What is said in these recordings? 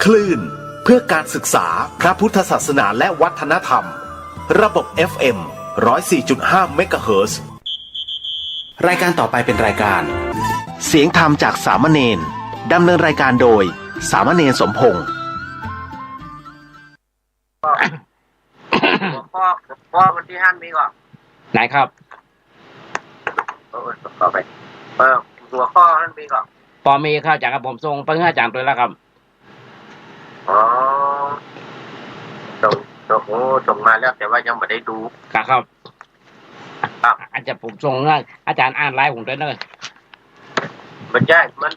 คลื่นเพื่อการศึกษาพระพุทธศาสนาและวัฒนธรรมระบบ FM 104.5 เมกะเฮิรตซ์รายการต่อไปเป็นรายการเสียงธรรมจากสามเณรดำเนินรายการโดยสามเณรสมพงษ์หัวข้อวันที่5มีก่อนไหนครับต่อไปหัวข้อนั้นมีก่อนพอมีข้าวจากกับผมส่งไปให้อาจารย์ตัวแล้วครับอ๋อส่งมาแล้วแต่ว่ายังไม่ได้ดูครับอาจารย์ผมส่งให้อาจารย์อ่านไลน์ผมด้วยเลยมันใช่มัน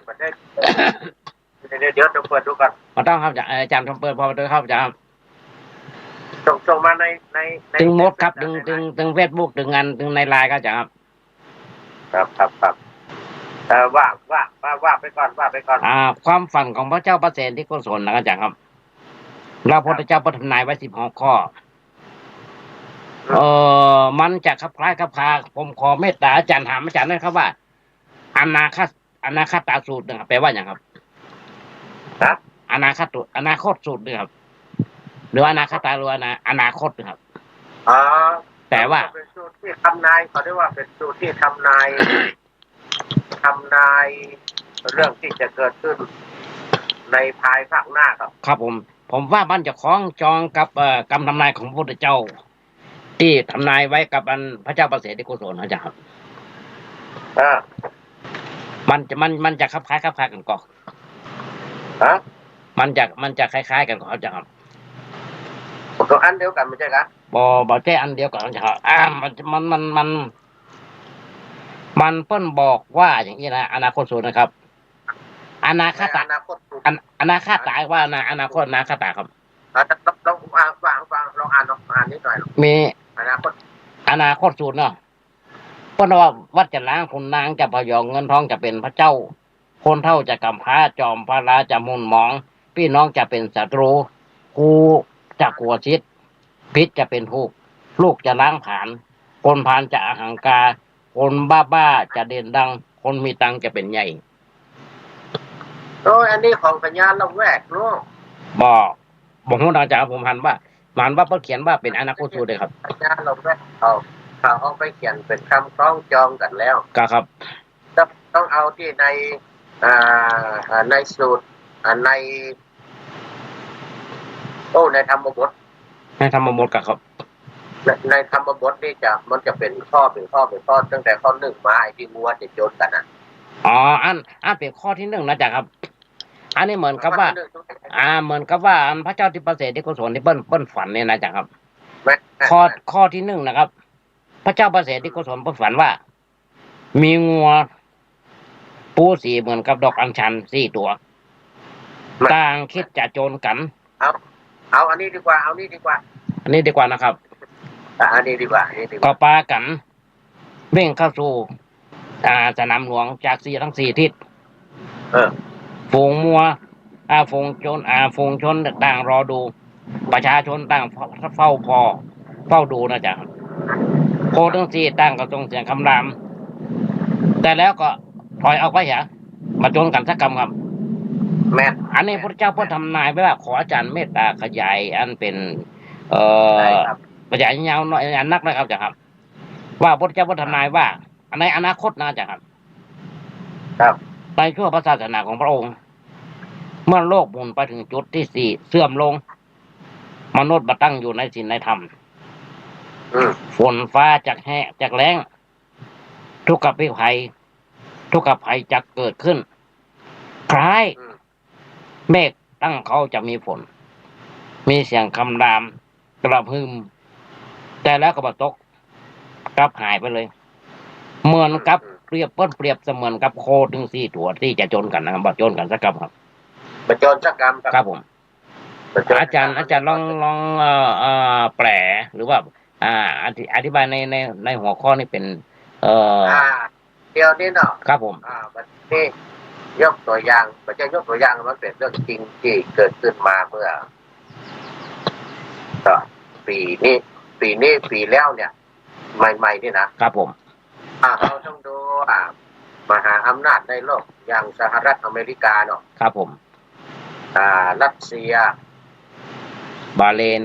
ไม่ได้เดี๋ยวจะเปิดดูก่อนมาต้องครับอาจารย์เปิดพอด้วยครับอาจารย์ส่งมาในตึงมดครับตึงเฟซบุ๊กตึงงานตึงในไลน์ครับอาจารย์ครับว่าไปก่อนความฝันของพระเจ้าประเสริฐที่โกศลนะอาจารย์ครับเราพระเจ้าประทานนายไว้16 ข้อมันจะคล้ายคาผมขอเมตตาอาจารย์ถามอาจารย์นะครับว่าอนาคตสูตรนะครับแปลว่าอย่างครับอนาคตสูตรนะครับหรืออนาคตหรืออนาคตนะครับแต่ว่าเป็นสูตรที่ทำนายเขาเรียกว่าเป็นสูตรที่ทำนายเรื่องที่จะเกิดขึ้นในภายภาคหน้าครับผมว่ามันจะคล้องจองกับกรรมทำนายของพระพุทธเจ้าที่ทำนายไว้กับพระเจ้าประเสริฐที่โกศลนะจ๊ะครับมันจะคล้ายกันก่อนมันจะคล้ายๆกันก่อนจ๊ะครับตัวอันเดียวกันไม่ใช่ครับบ่ใช่อันเดียวกันจ๊ะครับมันเพิ่นบอกว่าอย่างนี้นะอนาคตสูตรนะครับอนาคตว่าอนาคตครับลองอ่านนิดหน่อยมีอนาคตสูตรเนาะเพราะว่าวัดจะล้างคนนางจะพยองเงินทองจะเป็นพระเจ้าคนเท่าจะกำพร้าจอมพระราจะมุนหมองพี่น้องจะเป็นศัตรูครูจะกลัวชิดพิษจะเป็นทุกข์ลูกจะล้างผานคนพานจะอหังการคนบ้าจะเด่นดังคนมีตังจะเป็นใหญ่อันนี้ของปัญญาละแวกเนาะบอกฮู้อาจารย์ผมหันว่าเพิ่นเขียนว่าเป็นอนาคตสูตรเลยครับปัญญาละแวกเอาไปเขียนเป็นคำคล้องจองกันแล้วครับต้องเอาที่ในสูตรในในธรรมบทครับในธรรมบทนี่มันจะเป็นข้อตั้งแต่ข้อ1มาไอ้ที่งัวจะโจทย์กันอันเป็นข้อที่1นะจ๊ะครับอันนี้เหมือนกับว่าพระเจ้าที่ประเสริฐที่โกศลที่เปิ้นฝันเนี่ยนะจ๊ะครับข้อที่1นะครับพระเจ้าประเสริฐที่โกศลเปิ้นฝันว่ามีงัวปูสีเหมือนกับดอกอัญชัน4 ตัวต่างคิดจะโจรกันเอาอันนี้ดีกว่าอันนี้ดีกว่านะครับอันนี้ดีกว่าก็ปากันเบ่งเข้าสู่สนามหลวงจากทั้ง4ทิศฝูงมัวฝูงชนต่างรอดูประชาชนต่างเฝ้าดูนะจ๊ะโคทั้ง4ต่างก็ส่งเสียงคำรามแต่แล้วก็ถอยเอาไปมาโจรกันสักกรรมครับแม่อันนี้พระเจ้าเพิ่นทำนายไว้ว่าขออาจารย์เมตตาขยายอันเป็นขยายยาวหน่อยนักนะครับจ๊ะครับว่าพระเจ้าเพิ่นทำนายว่าในอนาคตนะจ๊ะครับในช่วงพระศาสนาของพระองค์เมื่อโลกหมุนไปถึงจุดที่4เสื่อมลงมนุษย์มาตั้งอยู่ในศีลในธรรมฝนฟ้าจากแล้งทุกขภัยจะเกิดขึ้นคล้ายเมฆตั้งเขาจะมีฝนมีเสียงคำรามกระหึ่มแต่แล้วก็ตกกลับหายไปเลยเหมือนกับเปรียบเสมือนกับโคถึง4 ตัวที่จะโจรกันนะครับโจรกันสักกรรมครับโจรสักกรรมครับผมอาจารย์ลองแปลหรือว่าอธิบายในหัวข้อนี้เป็นเดี๋ยวนี้เนาะครับผมวันนี้ยกตัวอย่างมันจะยกตัวอย่างมันเป็นเรื่องจริงที่เกิดขึ้นมาเมื่อปีแล้วเนี่ยใหม่ๆนี่นะครับผมเราต้องดูมหาอำนาจในโลกอย่างสหรัฐอเมริกาเนาะครับผม รัสเซีย บาห์เรน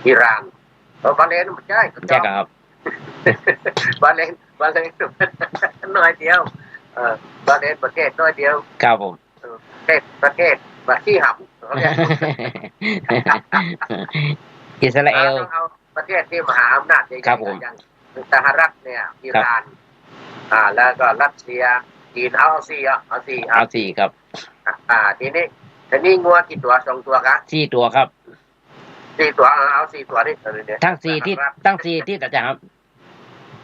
อิหร่านบาห์เรนไม่ใช่ ใช่ครับ บาห์เรนน้อยเดียวบาห์เรนประเทศน้อยเดียว ครับผม ประเทศบัที่หับ อิสราเอล ต้องเอาประเทศที่มหาอำนาจใหญ่ ครับผม ๆอย่างสหรัฐเนี่ยอิหร่านแล้วก็รัสเซียจีนเอาสี่เอาสี่ เอาสี่ครับ ทีนี้งัวกี่ตัว2 ตัวครับ 4 ตัวครับ 4 ตัวเอา4 ตัวนี่เนี่ย ทั้ง4ที่อาจารย์ครับ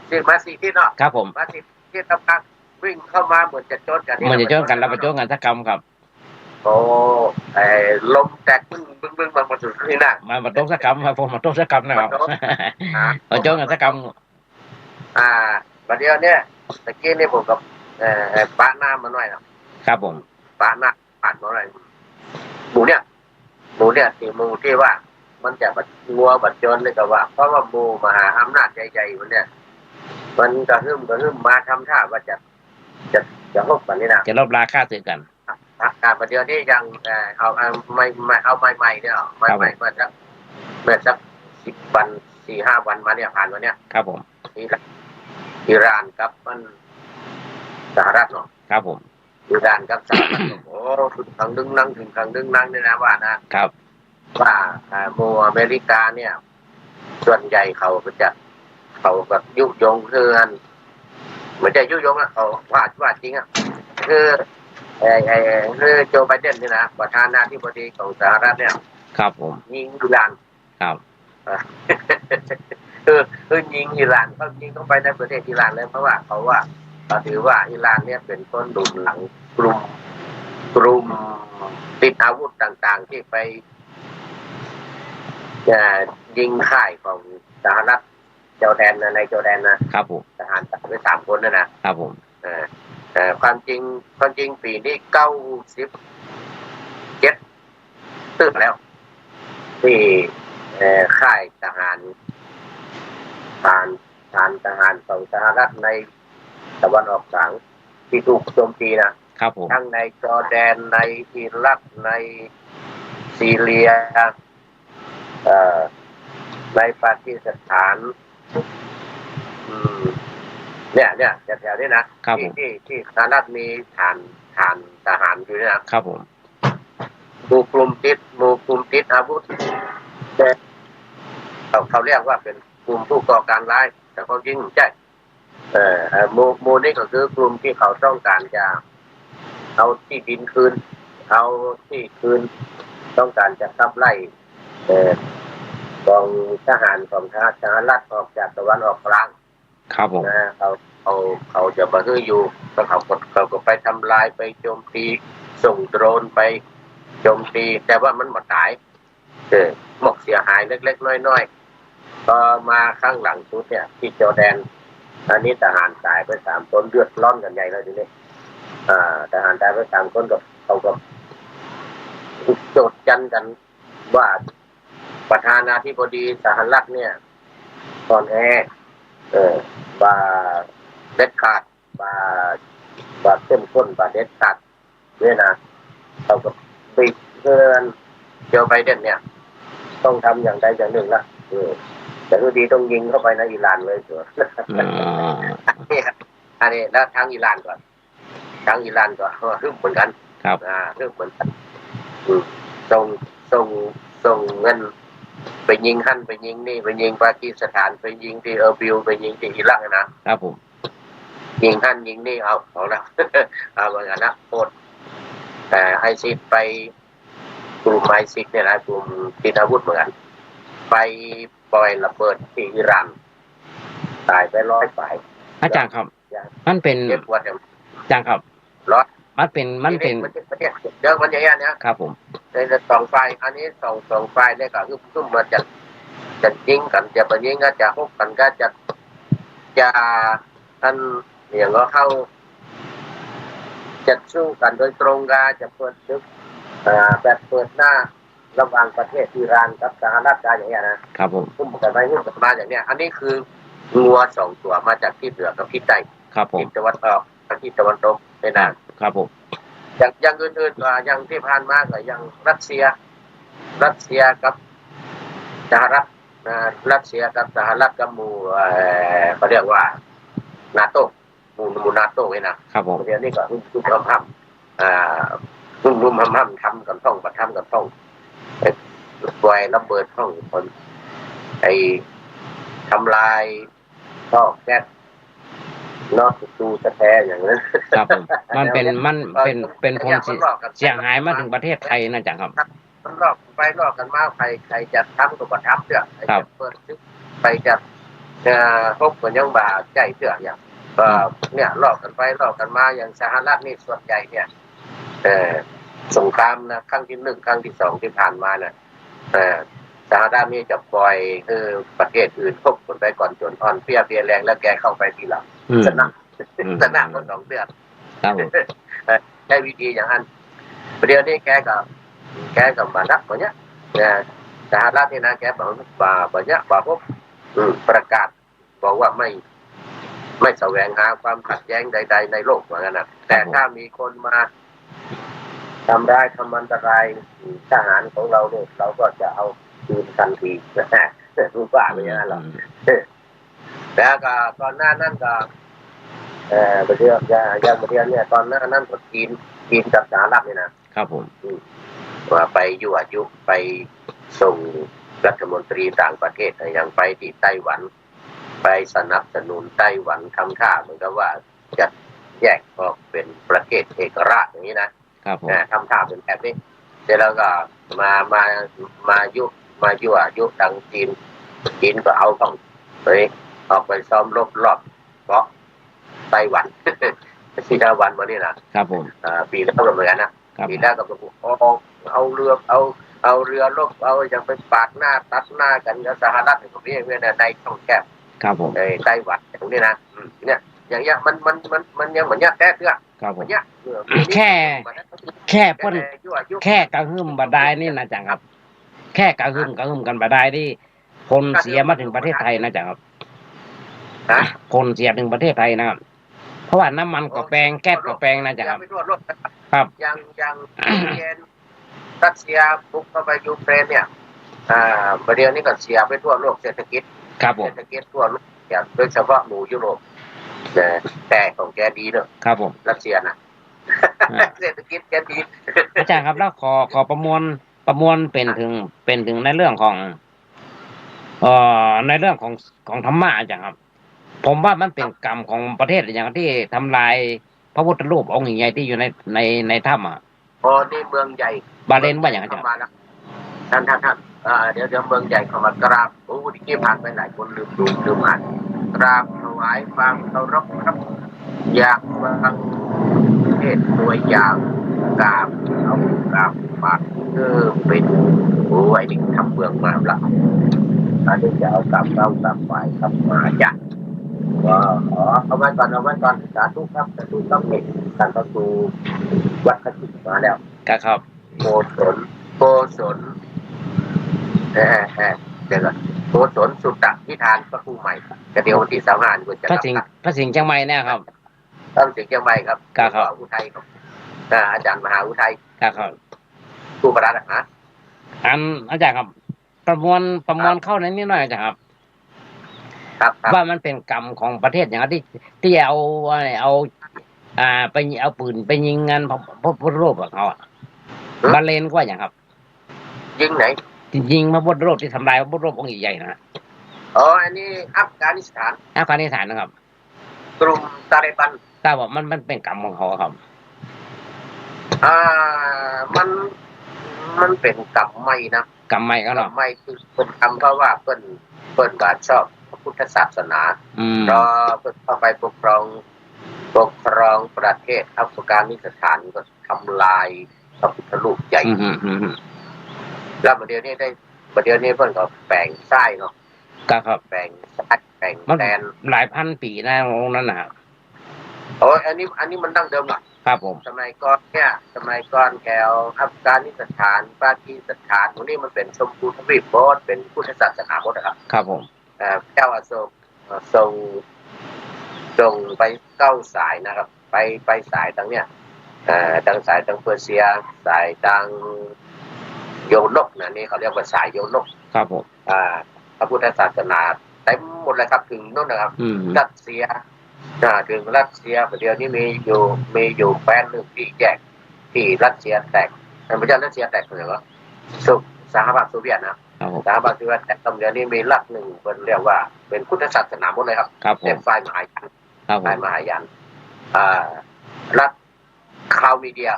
4 ที่เนาะ ครับผม มา4 ที่กำลังวิ่งเข้ามาเหมือนจะโจนกัน มันจะโจนกันแล้วไปโจนกันสักกรรมครับ โอ้ลมแตกบึ้งมาสุดที่นั่น มาโจนสักกรรมครับผมมาโจนสักกรรมนะครับมาโจนกันสักกรรม ประเดี๋ยวเนี่ยตะกี้นี่ผมกับป้าหน้ามาหน่อยนะครับ ผม ป้าหน้าผ่านมาหน่อยหมูเนี่ยที่หมูที่ว่า มันจะบัดงัวบัดโจนเลยก็ว่าเพราะว่าหมูมหาอำนาจใหญ่ๆมันเนี่ยมันกระหึ่มมาทำท่าว่าจะลบกันนี่นะ จะลบราค่าซื้อกัน การประเดี๋ยวนี้ยังเอาใหม่เนี่ยใหม่เมื่อสัก10 วัน 4-5 วันมาเนี่ยผ่านวันเนี้ย ครับผม อิหร่านกับมันสหรัฐเนาะ ครับผม อิหร่านกับสหรัฐโอ้ถึงครั้งดึงนั่งเนี่ยนะว่านะครับ ว่าโมอเมริกาเนี่ยส่วนใหญ่เขาแบบยุยงเพื่อนไม่ใช่ยุยงอ่ะเขาว่าจริงอ่ะคือคือโจไบเดนนี่นะประธานาธิบดีของสหรัฐเนี่ย ครับผม ยิงอิหร่าน ครับ คือยิงอิหร่านเขายิงเข้าไปในประเทศอิหร่านเลยเพราะว่าเขาถือว่าอิหร่านเนี่ยเป็นคนดุหลังกลุ่มติดอาวุธต่างๆที่ไปยิงค่ายของสหรัฐจอร์แดนในจอร์แดนนะครับ ผม ทหารตายไป3 คนนะครับ ผม ความจริงปีนี้97ตึกแล้วที่ค่ายทหารทหารของสหรัฐในตะวันออกกลางที่ถูกโจมตีนะครับ ผม ทั้งในจอร์แดนในอิรักในซีเรียในปากีสถานเนี่ยแถวๆนี้นะครับ ที่สหรัฐมีฐานทหารอยู่เนี่ยนะครับ ผม หมู่กลุ่มติดอาวุธเขาเรียกว่าเป็นกลุ่มผู้ก่อการร้ายแต่ความจริงใช่หมู่นี่ก็คือกลุ่มที่เขาต้องการจะเอาที่ดินคืนเอาที่คืนต้องการจะขับไล่กองทหารของสหรัฐออกจากตะวันออกกลาง ครับผม เขาจะมาฮืออยู่แล้วเขาก็ไปทำลายไปโจมตีส่งโดรนไปโจมตีแต่ว่ามันหมดตายหมกเสียหายเล็กๆน้อยๆพอมาข้างหลังสุดเนี่ยที่จอร์แดนอันนี้ทหารตายไป3 คนเลือดร้อนกันใหญ่เลยทีนี้ทหารตายไป3 คนกับเขาก็โจทย์กันว่าประธานาธิบดีสหรัฐเนี่ยตอนบาเด็ดขาดบาเข้มข้นบาเด็ดขาดเนี่ยนะเขาก็ปิดเพื่อนโจไบเดนเนี่ยต้องทำอย่างใดอย่างหนึ่งละแต่ก็ดีต้องยิงเข้าไปในอิหร่านเลยเถอะอันนี้แล้วทางอิหร่านก่อนฮึ่มเหมือนกัน ครับ ฮึ่มเหมือนกันส่งเงินไปยิงไปยิงนี่ไปยิงปากีสถานไปยิงที่เออร์บิลไปยิงที่อิรักนะครับ ผม ยิงยิงนี่เอาละ เอาเหมือนกันนะโคตรแต่ไอซิสไปกลุ่มไอซิสเนี่ยนะกลุ่มติดอาวุธเหมือนกันไปปล่อยระเบิดที่อิหร่านตายไป100 ฝ่าย อาจารย์ครับ มันเป็น เจ็บปวดอย่าง อาจารย์ครับ ร้อย มันเป็น เดี๋ยวมันอย่างนี้เนี่ย ครับผม ใน2 ฝ่ายอันนี้สองฝ่ายเนี่ยก็คือมาจะยิงกันจะไปยิงก็จะฮุบกันก็จะท่านอย่างก็เข้าจะสู้กันโดยตรงก็จะเปิดศึกแบบเปิดหน้าระหว่างประเทศอิหร่านกับสหรัฐอย่างเงี้ยนะครับ ผม พุ่มกันไปพุ่มกันมาอย่างเนี้ยอันนี้คืองัว2 ตัวมาจากที่เหนือกับที่ใต้ ครับผม ทิศตะวันออกกับทิศตะวันตกในนั้น ครับผม อย่างอื่นๆก็อย่างที่ผ่านมาก็อย่างรัสเซียกับสหรัฐรัสเซียกับสหรัฐกับหมู่เขาเรียกว่านาโต้หมู่นาโต้ไว้นะครับเดี๋ยวนี้ก็รุ่มห้ำรุ่มห้ำทำกันท่องประทำกันท่องปล่อยระเบิดท่องคนไอ้ทำลายท่อแก๊สนอกตูสะแท้อย่างนั้นครับผมมันเป็นผลเสียหายมาถึงประเทศไทยนะจ๊ะครับมันลอกกันมาใครจะทำก็บ่ทำเถอะใครจะเปิดซึกใครจะพบกันยังบ่าใจเถอะอย่างเนี่ยลอกกันไปลอกกันมาอย่างสหรัฐนี่ส่วนใหญ่เนี่ยสงครามนะครั้งที่1ครั้งที่2ที่ผ่านมาเนี่ยสหรัฐนี่จะปล่อยคือประเทศอื่นพบกันไปก่อนจนอ่อนเพลียแรงแล้วแกเข้าไปทีหลังชนะคน2 เดือนใช้วิธีอย่างนั้นประเดี๋ยวนี้แกกับมานักแบบเนี้ยสหรัฐนี่นะแกบอกแบบเนี้ยบอกว่าประกาศบอกว่าไม่แสวงหาความขัดแย้งใดๆในโลกเหมือนกันนะแต่ถ้ามีคนมาทำร้ายทำอันตรายทหารของเราเนี่ยเราก็จะเอาคืนทันทีนะฮะรู้ป่ะไม่ใช่หรอกแล้วก็ตอนหน้านั่นก็ประเดี๋ยวอย่างประเดี๋ยวเนี่ยตอนหน้านั่นก็จีนกับสหรัฐนี่นะครับผมว่าไปยั่วยุไปส่งรัฐมนตรีต่างประเทศอย่างไปที่ไต้หวันไปสนับสนุนไต้หวันทำท่าเหมือนกับว่าจะแยกออกเป็นประเทศเอกราชอย่างนี้นะครับทำท่าเป็นแบบนี้เสร็จแล้วก็มายั่วยุทางจีนก็เอาต้องไปออกไปซ้อมรบรอบเกาะไต้หวัน4 วันวันนี้นะครับผมปีแล้วก็เหมือนกันนะปีแรกก็เอาเรือรบเอาอย่างไปปาดหน้าตัดหน้ากันกับสหรัฐตรงนี้ในช่องแคบครับผมไต้หวันตรงนี้นะเนี่ยอย่างเงี้ยมันยังเหมือนเนี้ยแท้เตื้อครับผมแค่เพิ่นแค่กระหึ่มบาดายนี่นะจังครับแค่กระหึ่มกันบาดายที่คนเสียมาถึงประเทศไทยนะจังครับคนเสียถึงประเทศไทยนะครับเพราะว่าน้ำมันก็แพงแก๊สก็แพงนะจังครับครับอย่างเยนรัสเซียบุกเข้าไปยูเครนเนี่ยประเดี๋ยวนี้ก็เสียไปทั่วโลกเศรษฐกิจครับผมเศรษฐกิจทั่วโลกอย่างโดยเฉพาะหมู่ยุโรปแต่ของแกดีเนอะครับผมรัสเซียนะเศรษฐกิจแกดีอาจารย์ครับแล้วขอประมวลเป็นถึงในเรื่องของในเรื่องของธรรมะอาจารย์ครับผมว่ามันเป็นกรรมของประเทศอย่างที่ทำลายพระพุทธรูปองค์ใหญ่ที่อยู่ในถ้ำนี่เมืองใหญ่บาเลนว่าอย่างไรครับท่านเดี๋ยวเมืองใหญ่เข้ามากราบโอ้ที่ผ่านไปหลายคนลืมอ่านกราบถวายความเคารพครับอยากฟังเทศตัวอย่างกราบปากเป็นโอ้ยนี่ทำเมืองมาละอันนี้จะเอากราบฝ่ายครับมาจ้ะเอาไว้ก่อนสาธุครับสาธุต้องเห็นท่านพระครูวัดขจิตมาแล้วครับโกศลเดี๋ยวก่อนโกศลสุตตะนิทานพระครูใหม่กระเดียววันที่25คุณจะพระสิงห์เชียงใหม่เนี่ยครับพระสิงห์เชียงใหม่ครับอุทัยครับอาจารย์มหาอุทัยครับครูประดับนะอาจารย์ครับประมวลเข้าในนี้หน่อยอาจารย์ครับว่ามันเป็นกรรมของประเทศอย่างที่เอาไปเอาปืนไปยิงงานพระพุทธรูปของเขาบาเลนก็อย่างครับยิงไหนยิงพระพุทธรูปที่ทำลายพระพุทธรูปองค์ใหญ่นะอันนี้อัฟกานิสถานนะครับกลุ่มตาลิบันถ้าบอกมันเป็นกรรมของเขาครับมันเป็นกรรมไม่นะกรรมไม่ก็เนาะไม่คือเป็นกรรมเพราะว่าเปิ้นบาชอบพระพุทธศาสนาเพราะเปิ้นเข้าไปปกครองประเทศอัฟกานิสถานก็ทำลายพระพุทธรูปใหญ่แล้วประเดี๋ยวนี้เพิ่นก็แบ่งไส้เนาะครับแบ่งแดนหลายพันปีนะองค์นั้นนะอันนี้มันดั้งเดิมหรอครับผมสมัยก่อนแถวอัฟกานิสถานปากีสถานพวกนี้มันเป็นชมพูทวีปโบสเป็นพุทธศาสนาโบสครับครับผมเจ้าอโศกส่งไป9 สายนะครับไปสายทางเนี้ย ทางสายทางเปอร์เซียสายทางโยนกนะนี่เขาเรียกว่าสายโยนกครับผมพระพุทธศาสนาเต็มหมดเลยครับถึงนู่นนะครับรัสเซียถึงรัสเซียประเดี๋ยวนี้มีอยู่แคว้นหนึ่งที่แยกที่รัสเซียแตกไม่ใช่รัสเซียแตกเลยวะสหภาพโซเวียตนะสหภาพโซเวียตแต่ตอนนี้มีรัฐหนึ่งเป็นเรียกว่าเป็นพุทธศาสนาหมดเลยครับเป็นฝ่ายมหายานฝ่ายมหายานรัฐคาวมีเดีย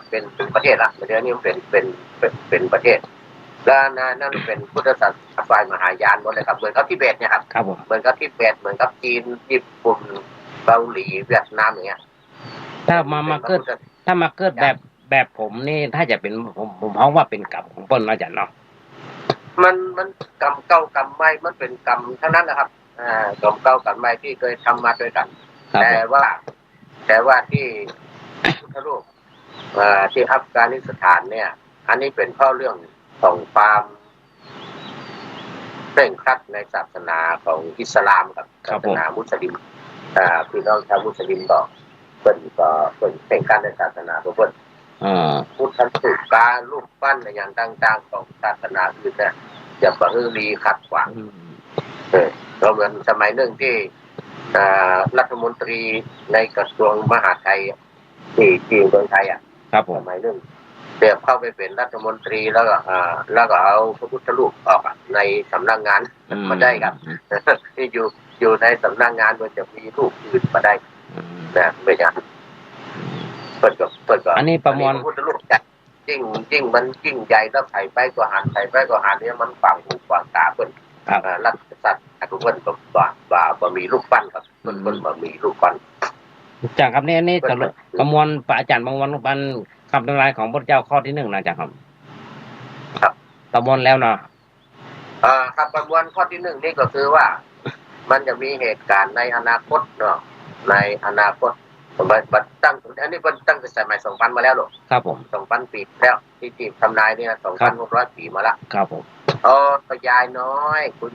เป็นประเทศละเดี๋ยวนี้เป็นประเทศแล้วนั่นเป็นพุทธศาสนาฝ่ายมหายานหมดเลยครับเหมือนกับทิเบตเนี่ยครับเหมือนกับทิเบตเหมือนกับจีนญี่ปุ่นเกาหลีเวียดนามอย่างเงี้ยถ้ามาเกิดแบบผมนี่ถ้าจะเป็นผมพ้องว่าเป็นกรรมของเปิ้ลนะจ๊ะเนาะมันกรรมเก่ากรรมใหม่มันเป็นกรรมทั้งนั้นนะครับกรรมเก่ากรรมใหม่ที่เคยทำมาด้วยกันแต่ว่าที่พุทธรูปที่อัฟกานิสถานเนี่ยอันนี้เป็นข้อเรื่องของความเคร่งครัดในศาสนาของอิสลามกับศาสนามุสลิมพี่น้องชาวมุสลิมก็เป็นเคร่งครัดในศาสนาทุกคนพุทธรูปการรูปปั้นอย่างต่างๆของศาสนาอื่นเนี่ยจะประฮือรีขัดขวางเราเหมือนสมัยหนึ่งที่รัฐมนตรีในกระทรวงมหาดไทยที่เมืองไทยสมัยหนึ่งเดี๋ยวเข้าไปเป็นรัฐมนตรีแล้วก็เอาพระพุทธรูปออกในสำนักงานมาได้ครับที่อยู่ในสำนักงานมันจะมีรูปอื่นมาได้นะไม่ใช่เปิดก็อันนี้ประมวลพุทธรูปยิ่งมันยิ่งใหญ่แล้วไถ่ไปก็หันเนี่ยมันฝังหูฝังตาเปิดรัฐสัตว์ทุกคนก็บ่มีรูปปั้นครับคนบ่มีรูปปั้นจากครับนี่ประมวลอาจารย์ประมวลปันคำทำลายของพระเจ้าข้อที่1นะจ๊ะครับประมวลแล้วเนาะครับประมวลข้อที่1นี่ก็คือว่ามันจะมีเหตุการณ์ในอนาคตเนาะในอนาคตบัดตั้งอันนี้มันตั้งแต่สมัย 2,000 มาแล้วหรอครับผม 2,000 ปีแล้วที่ทำนายเนี่ย 2,600 ปีมาแล้วครับผมคุณยายน้อยเมื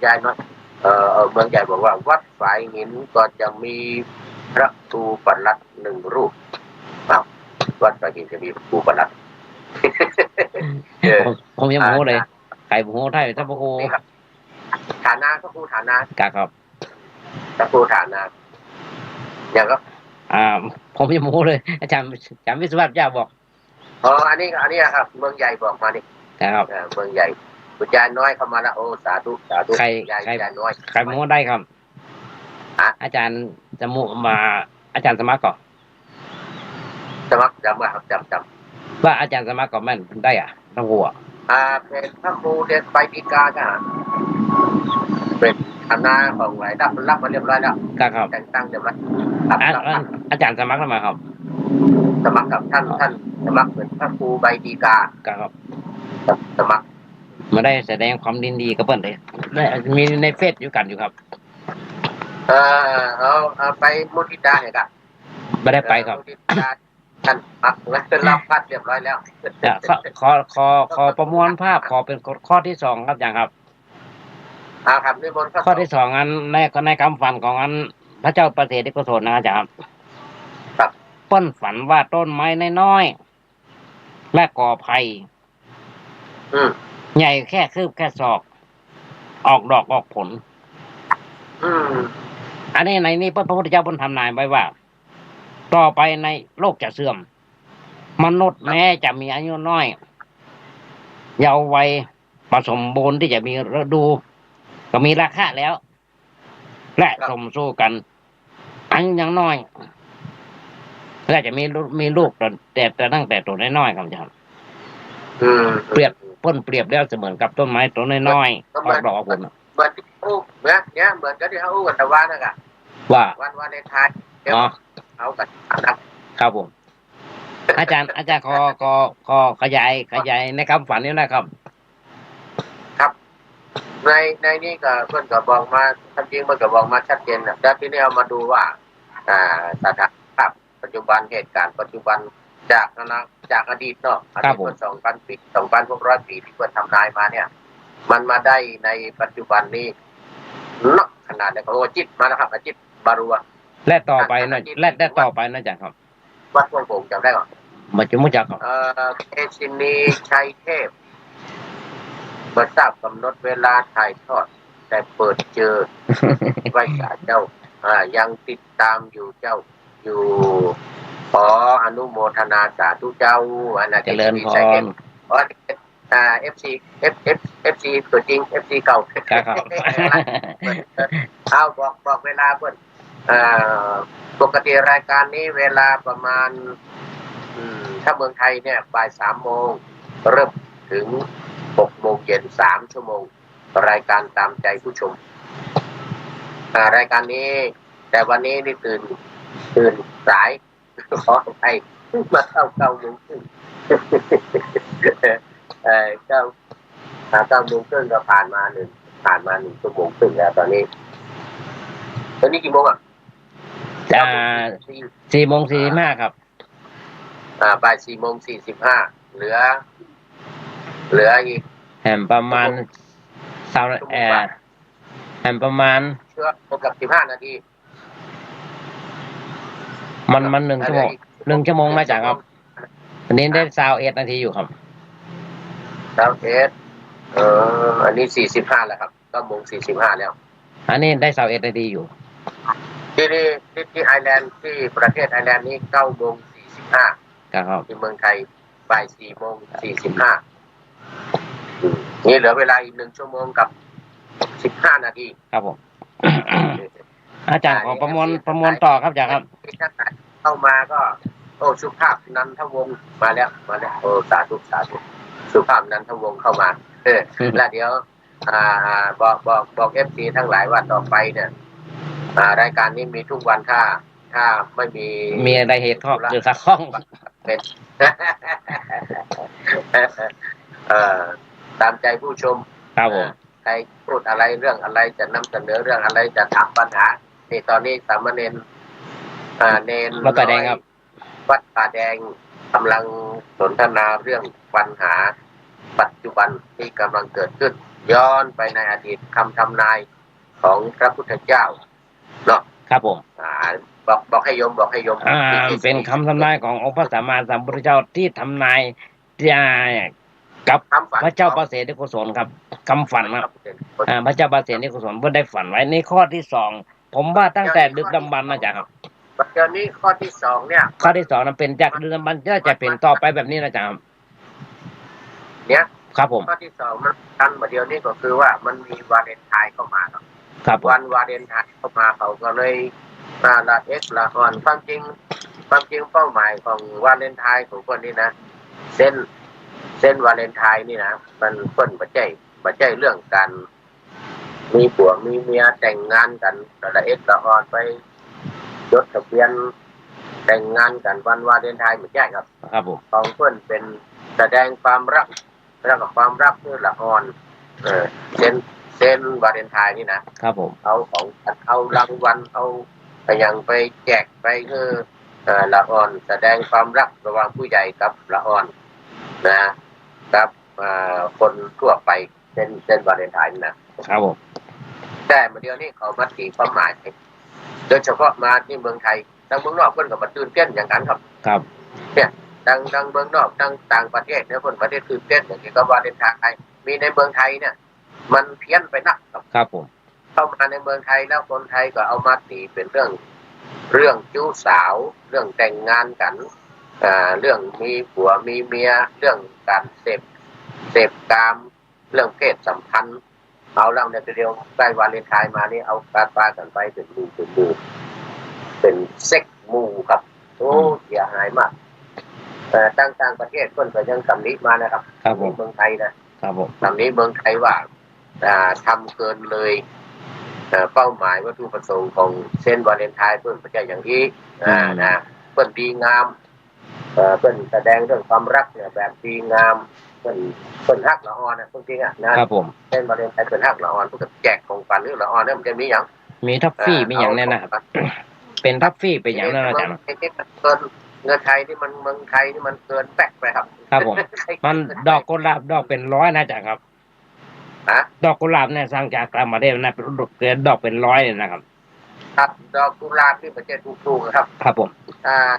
องใหญ่บอกว่าวัดฝายหินก็จะมีพระครูประหลัด1 รูปวัดฝายหินจะมีครูประหลัดผมยังโม้เลยใครโม้ได้ถ้าพระครูฐานะพระครูฐานะครับพระครูฐานะอย่างก็ผมยังโม้เลยอาจารย์วิศวะเจ้าบอกอันนี้ครับเมืองใหญ่บอกมานี่ครับเมืองใหญ่คุณยายน้อยเข้ามาแล้วโอ้สาธุใครน้อยใครโม้ได้ครับอาจารย์จะโม้มาอาจารย์สมัครก่อนสมัครจำว่าอาจารย์สมัครก่อนแม่นได้น้องหัวเป็นพระครูเรียนไปฎีกาจ้ะเป็นคณะของไหนรับมาเรียบร้อยแล้วครับแต่งตั้งเรียบร้อยอาจารย์สมัครมาครับสมัครกับท่านสมัครเป็นพระครูใบฎีกาครับสมัครมาได้แสดงความยินดีกับเปิ้ลเลยมีในเฟซอยู่กันอยู่ครับเอาไปมุทิตาเนี่ยครับไม่ได้ไปครับท่านพักแล้วรับพัดเรียบร้อยแล้วขอประมวลภาพขอเป็นข้อที่2ครับอาจารย์ครับครับในบนข้อที่2อันในคำฝันของอันพระเจ้าประเสริฐกุศลนะอาจารย์ครับเปิ้ลฝันว่าต้นไม้น้อยๆและก่อไผ่ใหญ่แค่คืบแค่ศอกออกดอกออกผลอันนี้ในนี้พระพุทธเจ้าเพิ่นทำนายไว้ว่าต่อไปในโลกจะเสื่อมมนุษย์แม้จะมีอายุน้อยเยาว์วัยผสมบูรณ์ที่จะมีฤดูก็มีราคาแล้วและสมสู้กันอายุยังน้อยและจะมีลูกแต่ตั้งแต่ตัวน้อยๆครับอาจารย์เปรียบแล้วเสมือนกับต้นไม้ต้นน้อยๆออกดอกออกผลเหมือนที่อู้เนี่ยเหมือนกับที่เขาอู้กันตะวันนะครับวันในไทยเอากันครับผมอาจารย์ขอขยายในคำฝันนี้นะครับครับในนี้ก็เพื่อนก็บอกมาท่านจริงมันก็บอกมาชัดเจนนะแต่ที่นี่เอามาดูว่าสถานภาพปัจจุบันเหตุการณ์ปัจจุบันจากอดีตเนาะอดีต2,000 ปี 2,600 ปีที่เพื่อนทำนายมาเนี่ยมันมาได้ในปัจจุบันนี้นักขนาดเลยโอ้จิตมาแล้วครับจิตบารัว และต่อไปนะและต่อไปนะจ๊ะครับ วัดพวงโป่งจำได้ก่อน มาจุมุจักครับ เอชินีชัยเทพมาทราบกำหนดเวลาถ่ายทอด แต่เปิดเจอ ไว้กับเจ้ายังติดตามอยู่เจ้าอยู่ขออนุโมทนาสาธุเจ้าอันนั้น เจริญพร FC FC ตัวจริง FC เก่า ครับ เอาบอกเวลาเพิ่นปกติรายการนี้เวลาประมาณถ้าเมืองไทยเนี่ยบ่าย3 โมงเริ่มถึง6 โมงเย็น3 ชั่วโมงรายการตามใจผู้ชมรายการนี้แต่วันนี้นี่ตื่นสายขอให้มาเข้า9 โมงครึ่ง9 โมงครึ่งก็ผ่านมา1 ชั่วโมงครึ่งแล้วตอนนี้กี่โมงอ่ะ4:45ครับ บ่าย 4:45เหลืออีกแหมประมาณแหมประมาณ เชื่อกับ15 นาทีมัน1 ชั่วโมง1 ชั่วโมงนะจ๊ะครับอันนี้ได้21 นาทีอยู่ครับอันนี้45แล้วครับ9 โมง 45แล้วอันนี้ได้21 นาทีอยู่ที่ไอร์แลนด์ที่ประเทศไอร์แลนด์นี้9 โมง 45ครับที่เมืองไทยบ่าย 4 โมง 45นี่เหลือเวลาอีก1 ชั่วโมงกับ15 นาทีครับผม อาจารย์ขอประมวลต่อครับอาจารย์ครับเข้ามาก็สุภาพนันทวงศ์มาแล้วสาธุสุภาพนันทวงศ์เข้ามาแล้วเดี๋ยวบอก FC ทั้งหลายว่าต่อไปเนี่ยรายการนี้มีทุกวันถ้าไม่มีอะไรเหตุข้อหรือขัดข้องเป็น ตามใจผู้ชมครับผมใครพูดอะไรเรื่องอะไรจะนำเสนอเรื่องอะไรจะถามปัญหานี่ตอนนี้สามเณรเนรวัดป่าแดงครับวัดป่าแดงกำลังสนทนาเรื่องปัญหาปัจจุบันที่กำลังเกิดขึ้นย้อนไปในอดีตคำทำนายของพระพุทธเจ้าเนาะครับผมบอกให้โยมเป็นคำทำนายขององค์พระสัมมาสัมพุทธเจ้าที่ทำนายกับพระเจ้าประเสริฐกุศลครับคำฝันครับพระเจ้าประเสริฐกุศลเพิ่นได้ฝันไว้ในข้อที่2ผมว่าตั้งแต่ดึกดำบรรพ์นะจ๊ะครับเดี๋ยวนี้ข้อที่2เนี่ยข้อที่2นั้นเป็นจากดึกดำบรรพ์จะเป็นต่อไปแบบนี้นะจ๊ะครับเนี่ยครับผมข้อที่2มันกันเดี๋ยวนี้ก็คือว่ามันมีวาเลนไทน์เข้ามาครับวันวาเลนไทน์เข้ามาเขาก็เลยละละครความจริงเป้าหมายของวาเลนไทน์ของคนนี้นะเส้นวาเลนไทน์นี่นะมันเพิ่นบ่ใช่เรื่องการมีผัวมีเมียแต่งงานกันละครไปจดทะเบียนแต่งงานกันวันวาเลนไทน์ไม่ใช่ครับครับผมของเพิ่นเป็นแสดงความรักแล้วก็ความรักคือละครเส้นวาเลนไทน์นี่นะครับผมเอารางวัลเอาอย่างไปแจกไปคือละครแสดงความรักระหว่างผู้ใหญ่กับละครนะครับคนทั่วไปเส้นวาเลนไทน์นะครับผมแต่เมื่อเดียวนี้เขามาตีความหมายโดยเฉพาะมาที่เมืองไทยทางเมืองนอกเพิ่นก็มาตื่นเต้นอย่างนั้นครับครับเนี่ยทางเมืองนอกต่างประเทศเนี่ยคนประเทศตื่นเต้นอย่างนี้ก็วาเลนไทน์มีในเมืองไทยเนี่ยมันเพี้ยนไปนักครับผมเข้ามาในเมืองไทยแล้วคนไทยก็เอามาตีเป็นเรื่องจู้สาวเรื่องแต่งงานกันเรื่องมีผัวมีเมียเรื่องการเสพกามเรื่องเพศสัมพันธ์เอาเรื่องในเดียวใกล้วาเลนไทน์มานี่เอาการปากันไปเป็นมูเป็นเซ็กมูครับโอ้เสียหายมากต่างประเทศคนก็ยังตำหนิมานะครับเมืองไทยนะครับผมตำหนิเมืองไทยว่าทำเกินเลยเป้าหมายวัตถุประสงค์ของเส้นวาเลนไทน์เพิ่นไม่ใช่อย่างนี้เพิ่นดีงามเพิ่นแสดงเรื่องความรักเนี่ยแบบดีงามเพิ่นฮักละอ่อนนะจริงๆนะครับผมเส้นวาเลนไทน์เพิ่นฮักละอ่อนเพิ่นก็แจกของฝันหรือละอ่อนเนี่ยมันจะมีหยังมีทัฟฟี่มีหยังแน่นะครับเป็นทัฟฟี่ไปหยังนั่นอาจารย์เกินเงินไทยที่มันเมืองไทยนี่มันเกินแปกไปครับครับผมมันดอกกุหลาบดอกเป็น100นะอาจารย์ครับดอกกุหลาบเนี่ยสร้างจากต่างประเทศนะเกินดอกเป็น100เลยนะครับ ครับดอกกุหลาบที่ประเทศปลูกครับครับผม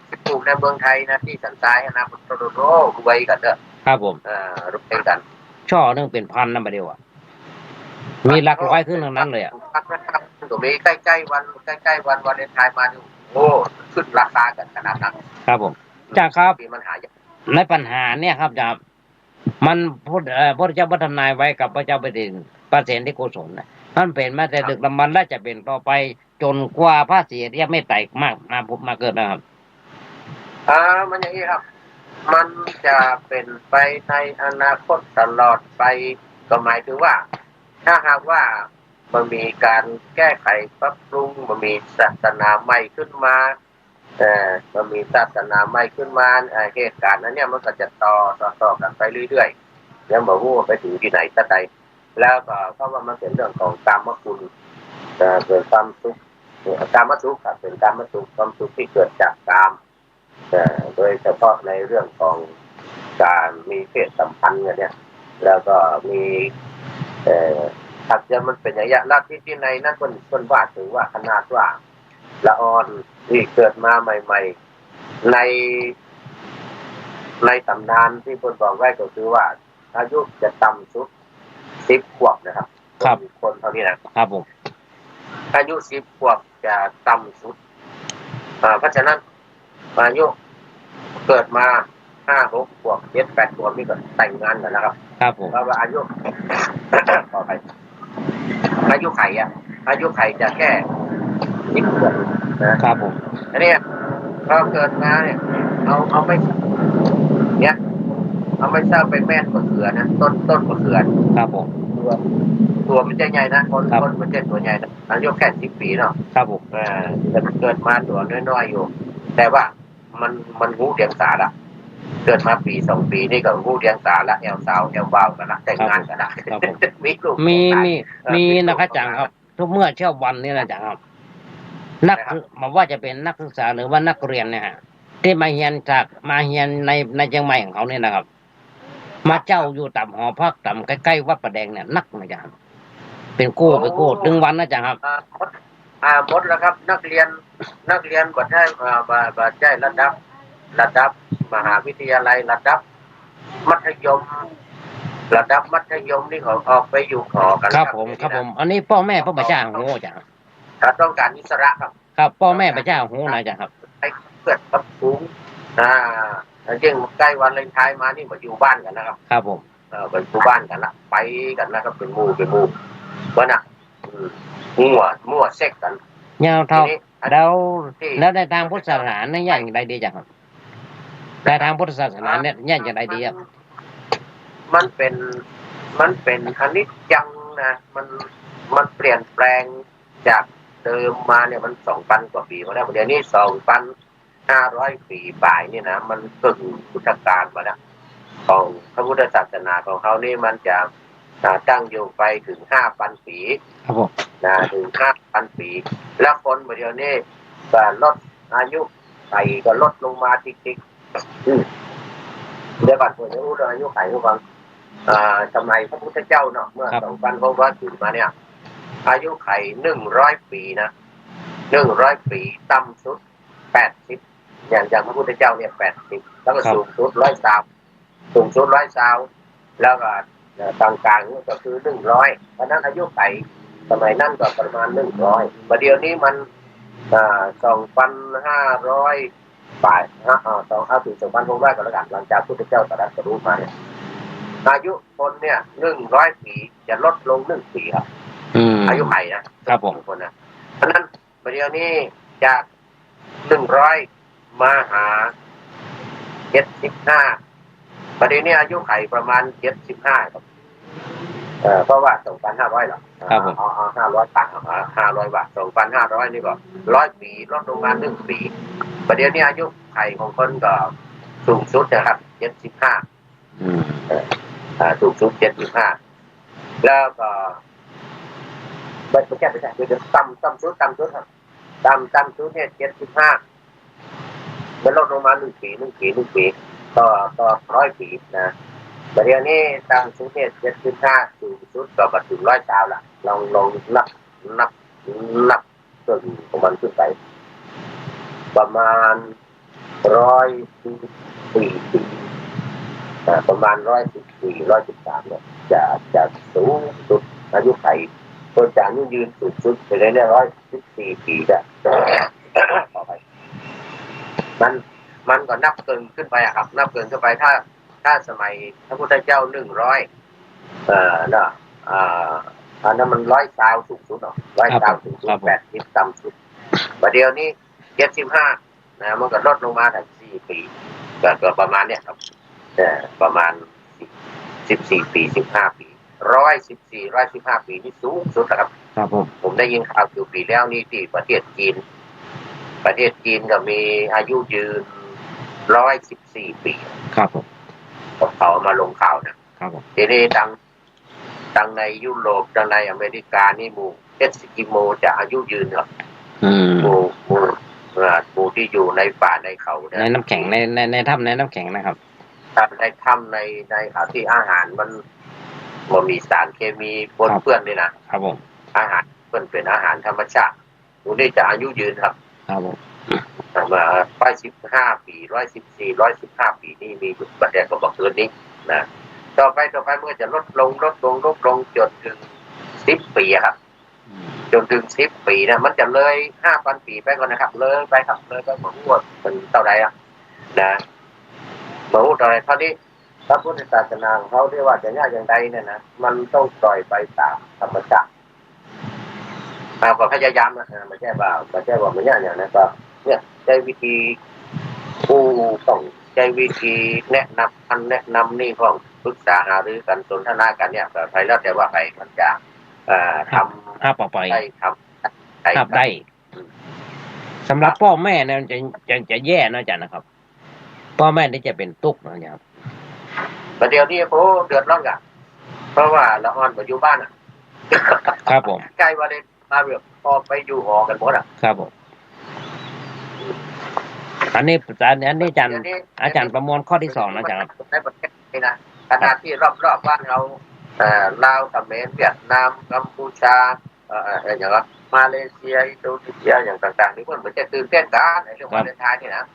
ที่ปลูกในเมืองไทยนะที่สันทรายนะมันโตรวยกันเด้อครับผมรวยกันช่อนึงเป็นพันนะประเดี๋ยวมีหลักร้อยขึ้นทั้งนั้นเลยอ่ะนะครับตัวนี้ใกล้ๆวันใกล้ๆวันวาเลนไทน์มาดูโอ้ขึ้นราคากันขนาดนั้นครับผมจ้าครับมีปัญหาในปัญหาเนี่ยครับจะมันพูดพระเจ้าบัฒนายไว้กับพระเจ้าปฏิประเสนที่โกศลนะมันเป็นมาแต่ดึกดำบรรพ์และจะเป็นต่อไปจนกว่าพระศรีอริยไม่ไต่มากมาเกิดนะครับมันอย่างนี้ครับมันจะเป็นไปในอนาคตตลอดไปก็หมายถึงว่าถ้าหากว่ามันมีการแก้ไขปรับปรุงมันมีศาสนาใหม่ขึ้นมามันมีศาสนาใหม่ขึ้นมาเหตุการณ์นั้นเนี่ยมันก็จะต่อกันไปเรื่อยๆแล้วบอกว่าไปถึงที่ไหนสักใดแล้วก็เพราะว่ามันเป็นเรื่องของกามคุณเกิดความสุขกามสุขเป็นกามสุขความสุขที่เกิดจากกามโดยเฉพาะในเรื่องของการมีเพศสัมพันธ์เนี่ยแล้วก็มีถ้าจะมันเป็นอย่างลัทธิที่ในนั้นคนว่าถึงว่าขนาดว่าละออนที่เกิดมาใหม่ๆในตำนานที่คนบอกไว้ก็คือว่าอายุจะต่ำสุด10 ขวบนะครับคนเท่านี้นะครับผมอายุ10 ขวบจะต่ำสุดเพราะฉะนั้นอายุเกิดมา5-6 ขวบ7-8 ขวบนี่ก็แต่งงานกันนะครับครับผมเพราะว่าอายุต่อไปอายุไข่จะแค่10 ขวบนะครับผมอันนี้พอเกิดมาเนี่ยเอาไม่เนี่ยเอาไม่ทราบไปแม่นมะเขือนะต้นมะเขือครับผมตัวมันจะใหญ่นะคนมันจะตัวใหญ่นะอายุแค่10 ปีเนาะครับผมแต่เกิดมาตัวน้อยๆอยู่แต่ว่ามันหูเดียงสาละเกิดมาปี2 ปีนี่ก็หูเดียงสาละแอลสาวแอลวาวกันละแต่งงานกันละมีนะครับจังครับทุกเมื่อเช้าวันนี่นะจังครับนักมาว่าจะเป็นนักศึกษาหรือว่านักเรียนเนี่ยฮะที่มาเรียนในเชียงใหม่ของเขาเนี่ยนะครับมาเจ้าอยู่ต่ำหอพักต่ำใกล้ๆวัดประแดงเนี่ยนักนะจ๊ะเป็นโก้ถึงวันนะจ๊ะครับหมดแล้วครับนักเรียนบัดได้ระดับมหาวิทยาลัยระดับมัธยมนี่เขาออกไปอยู่ขอกันครับผมอันนี้พ่อแม่พระบัญชาโหจ้ะถ้าต้องการอิสระครับพ่อแม่พระเจ้าโหนะจ๊ะครับให้เกิดกับสูงยิ่งใกล้วันเลนไทน์มานี่มาอยู่บ้านกันนะครับครับผมไปอยู่บ้านกันละไปกันนะครับเป็นหมู่ว่าน่ะมั่วเซ็กกันยาวเท่าแล้วในทางพุทธศาสนาเนี่ยอย่างไรดีจ้ะครับในทางพุทธศาสนาเนี่ยอย่างไรดีครับมันเป็นอนิจจังนะมันเปลี่ยนแปลงจากเดิมมาเนี่ยมัน 2,000 กว่าปีมาแล้วเดี๋ยวนี้2,500 ปีป่ายนี่นะมันกึ่งพุทธกาลมาแล้วของพระพุทธศาสนาของเขานี่มันจะตั้งอยู่ไปถึง 5,000 ปีครับผมถึง 5,000 ปีแล้วคนเดี๋ยวนี้ก็ลดอายุไขก็ลดลงมาติ๊กๆเดี๋ยวก่อนผมจะรู้เรื่องอายุไขทุกคนสมัยพระพุทธเจ้าเนาะเมื่อ 2,600 ปีมาเนี่ยอายุไข100 ปีนะ100 ปีต่ำสุด80อย่างพระพุทธเจ้าเนี่ย80แล้วก็สูงสุด130สูงสุด130แล้วก็กลางๆก็คือ100เพราะนั้นอายุไขสมัยนั้นก็ประมาณ100ประเดี๋ยวนี้มัน2,500 ปีถึง 2,600 ก็แล้วกันหลังจากพระพุทธเจ้าตรัสรู้มาเนี่ยอายุคนเนี่ย100 ปีจะลดลง1 ปีครับอายุไขนะครับผมคนนะเพราะนั้นประเดี๋ยวนี้จาก100มาหา75ประเดี๋ยวนี้อายุไขประมาณ75ครับเพราะว่า 2,500 หรอกเอา500 บาท500 บาท 2,500 นี่ก็100 ปีลดลงมา1 ปีประเดี๋ยวนี้อายุไขของคนก็สูงสุดนะครับ75สูงสุด75แล้วก็ไม่ใช่คือต่ำสุดครับต่ำสุดเนี่ย75มันลดลงมา1 ปีต่อ100 ปีนะประเดี๋ยวนี้ต่ำสุดเนี่ย75สูงสุดก็มาถึง100 ละลองนับ เครื่องของมันขึ้นไปประมาณ114 ปีประมาณ114 113เนี่ยจะสูงสุดอายุไขคนจะอายุยืนสูงสุดไปเลยเนี่ย114 ปีจะต่อไปมันก็นับเกินขึ้นไปอะครับนับเกินขึ้นไปถ้าสมัยพระพุทธเจ้า100นะอันนั้นมัน100 สูงสุดเนาะ100 สูงสุด80 ต่ำสุดประเดี๋ยวนี้75นะมันก็ลดลงมาถึง4 ปีก็ประมาณเนี้ยครับประมาณ14 ปี15 ปี115 ปีนี่สูงสุดนะครับครับผมได้ยินข่าวอยู่ปีแล้วนี่ที่ประเทศจีนก็มีอายุยืน114 ปีครับผมเขามาลงข่าวนะครับทีนี้ดังในยุโรปดังในอเมริกานี่หมู่เอสกิโมจะอายุยืนครับหมู่ที่อยู่ในป่าในเขาในน้ำแข็งในถ้ำในน้ำแข็งนะครับในถ้ำในที่อาหารมันมีสารเคมีปนเปื้อนเลยนะครับผมอาหารเป็นอาหารธรรมชาติหมู่นี้จะอายุยืนครับครับผมมา115 ปี114 115 ปีนี่มีอยู่ประเทศก็บอกเกินนี้นะต่อไปเมื่อจะลดลงจนถึง10 ปีครับจนถึง10 ปีนะมันจะเลย 5,000 ปีไปก่อนนะครับเลยไปครับเลยไปหมดเป็นเท่าไหร่นะหมดเท่าไหร่เท่านี้พระพุทธศาสนาเขาเรียกว่าจะยากอย่างใดเนี่ยนะมันต้องปล่อยไปตามธรรมชาติก็พยายามนะไม่ใช่ว่าไม่ยากอย่างนั้นก็เนี่ยใช้วิธีผู้ต้องใช้วิธีแนะนำนี่ของปรึกษาหารือกันสนทนากันเนี่ยก็ใครแล้วแต่ว่าใครมันจะทำต่อไปได้ทำได้สำหรับพ่อแม่เนี่ยจะแย่นะอาจารย์นะครับพ่อแม่นี่จะเป็นตุกนะครับประเดี๋ยวนี้ผมเดือดร้อนกันเพราะว่าละอ่อนอยู่บ้านครับผมใกล้วันเด็กมาแบบพอไปอยู่หอกันหมดครับผมอันนี้อาจารย์ประมวลข้อที่2นะอาจารย์ในประเทศนี้นะขณะที่รอบบ้านเราลาวเขมรเวียดนามกัมพูชาอย่างว่ามาเลเซียอินโดนีเซียอย่างต่างๆนี่มันเหมือนจะตื่นเต้นกันในเรื่องวาเลนไทน์นี่นะ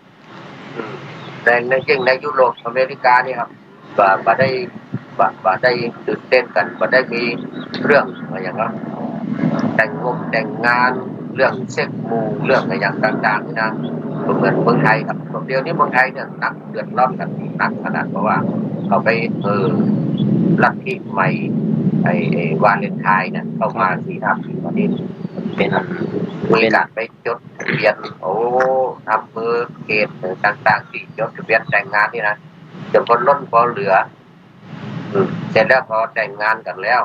ในจริงในยุโรปอเมริกานี่ครับบ่ได้ตื่นเต้นกันบ่ได้มีเรื่องอย่างว่าแต่งงานเรื่องเซ็กมูเรื่องอะไรอย่างต่างๆนี่นะเหมือนเมืองไทยครับเดี๋ยวนี้เมืองไทยเนี่ยนักเดือดร้อนกันหนักขนาดเพราะว่าเขาไปลัทธิใหม่ไอ้วาเลนไทน์เนี่ยเข้ามา4-5 ปีมานี้เป็นมีการไปจดทะเบียนอำเภอเขตต่างๆที่จดทะเบียนแต่งงานนี่นะจนคนล้นพอเหลือเสร็จแล้วพอแต่งงานกันแล้ว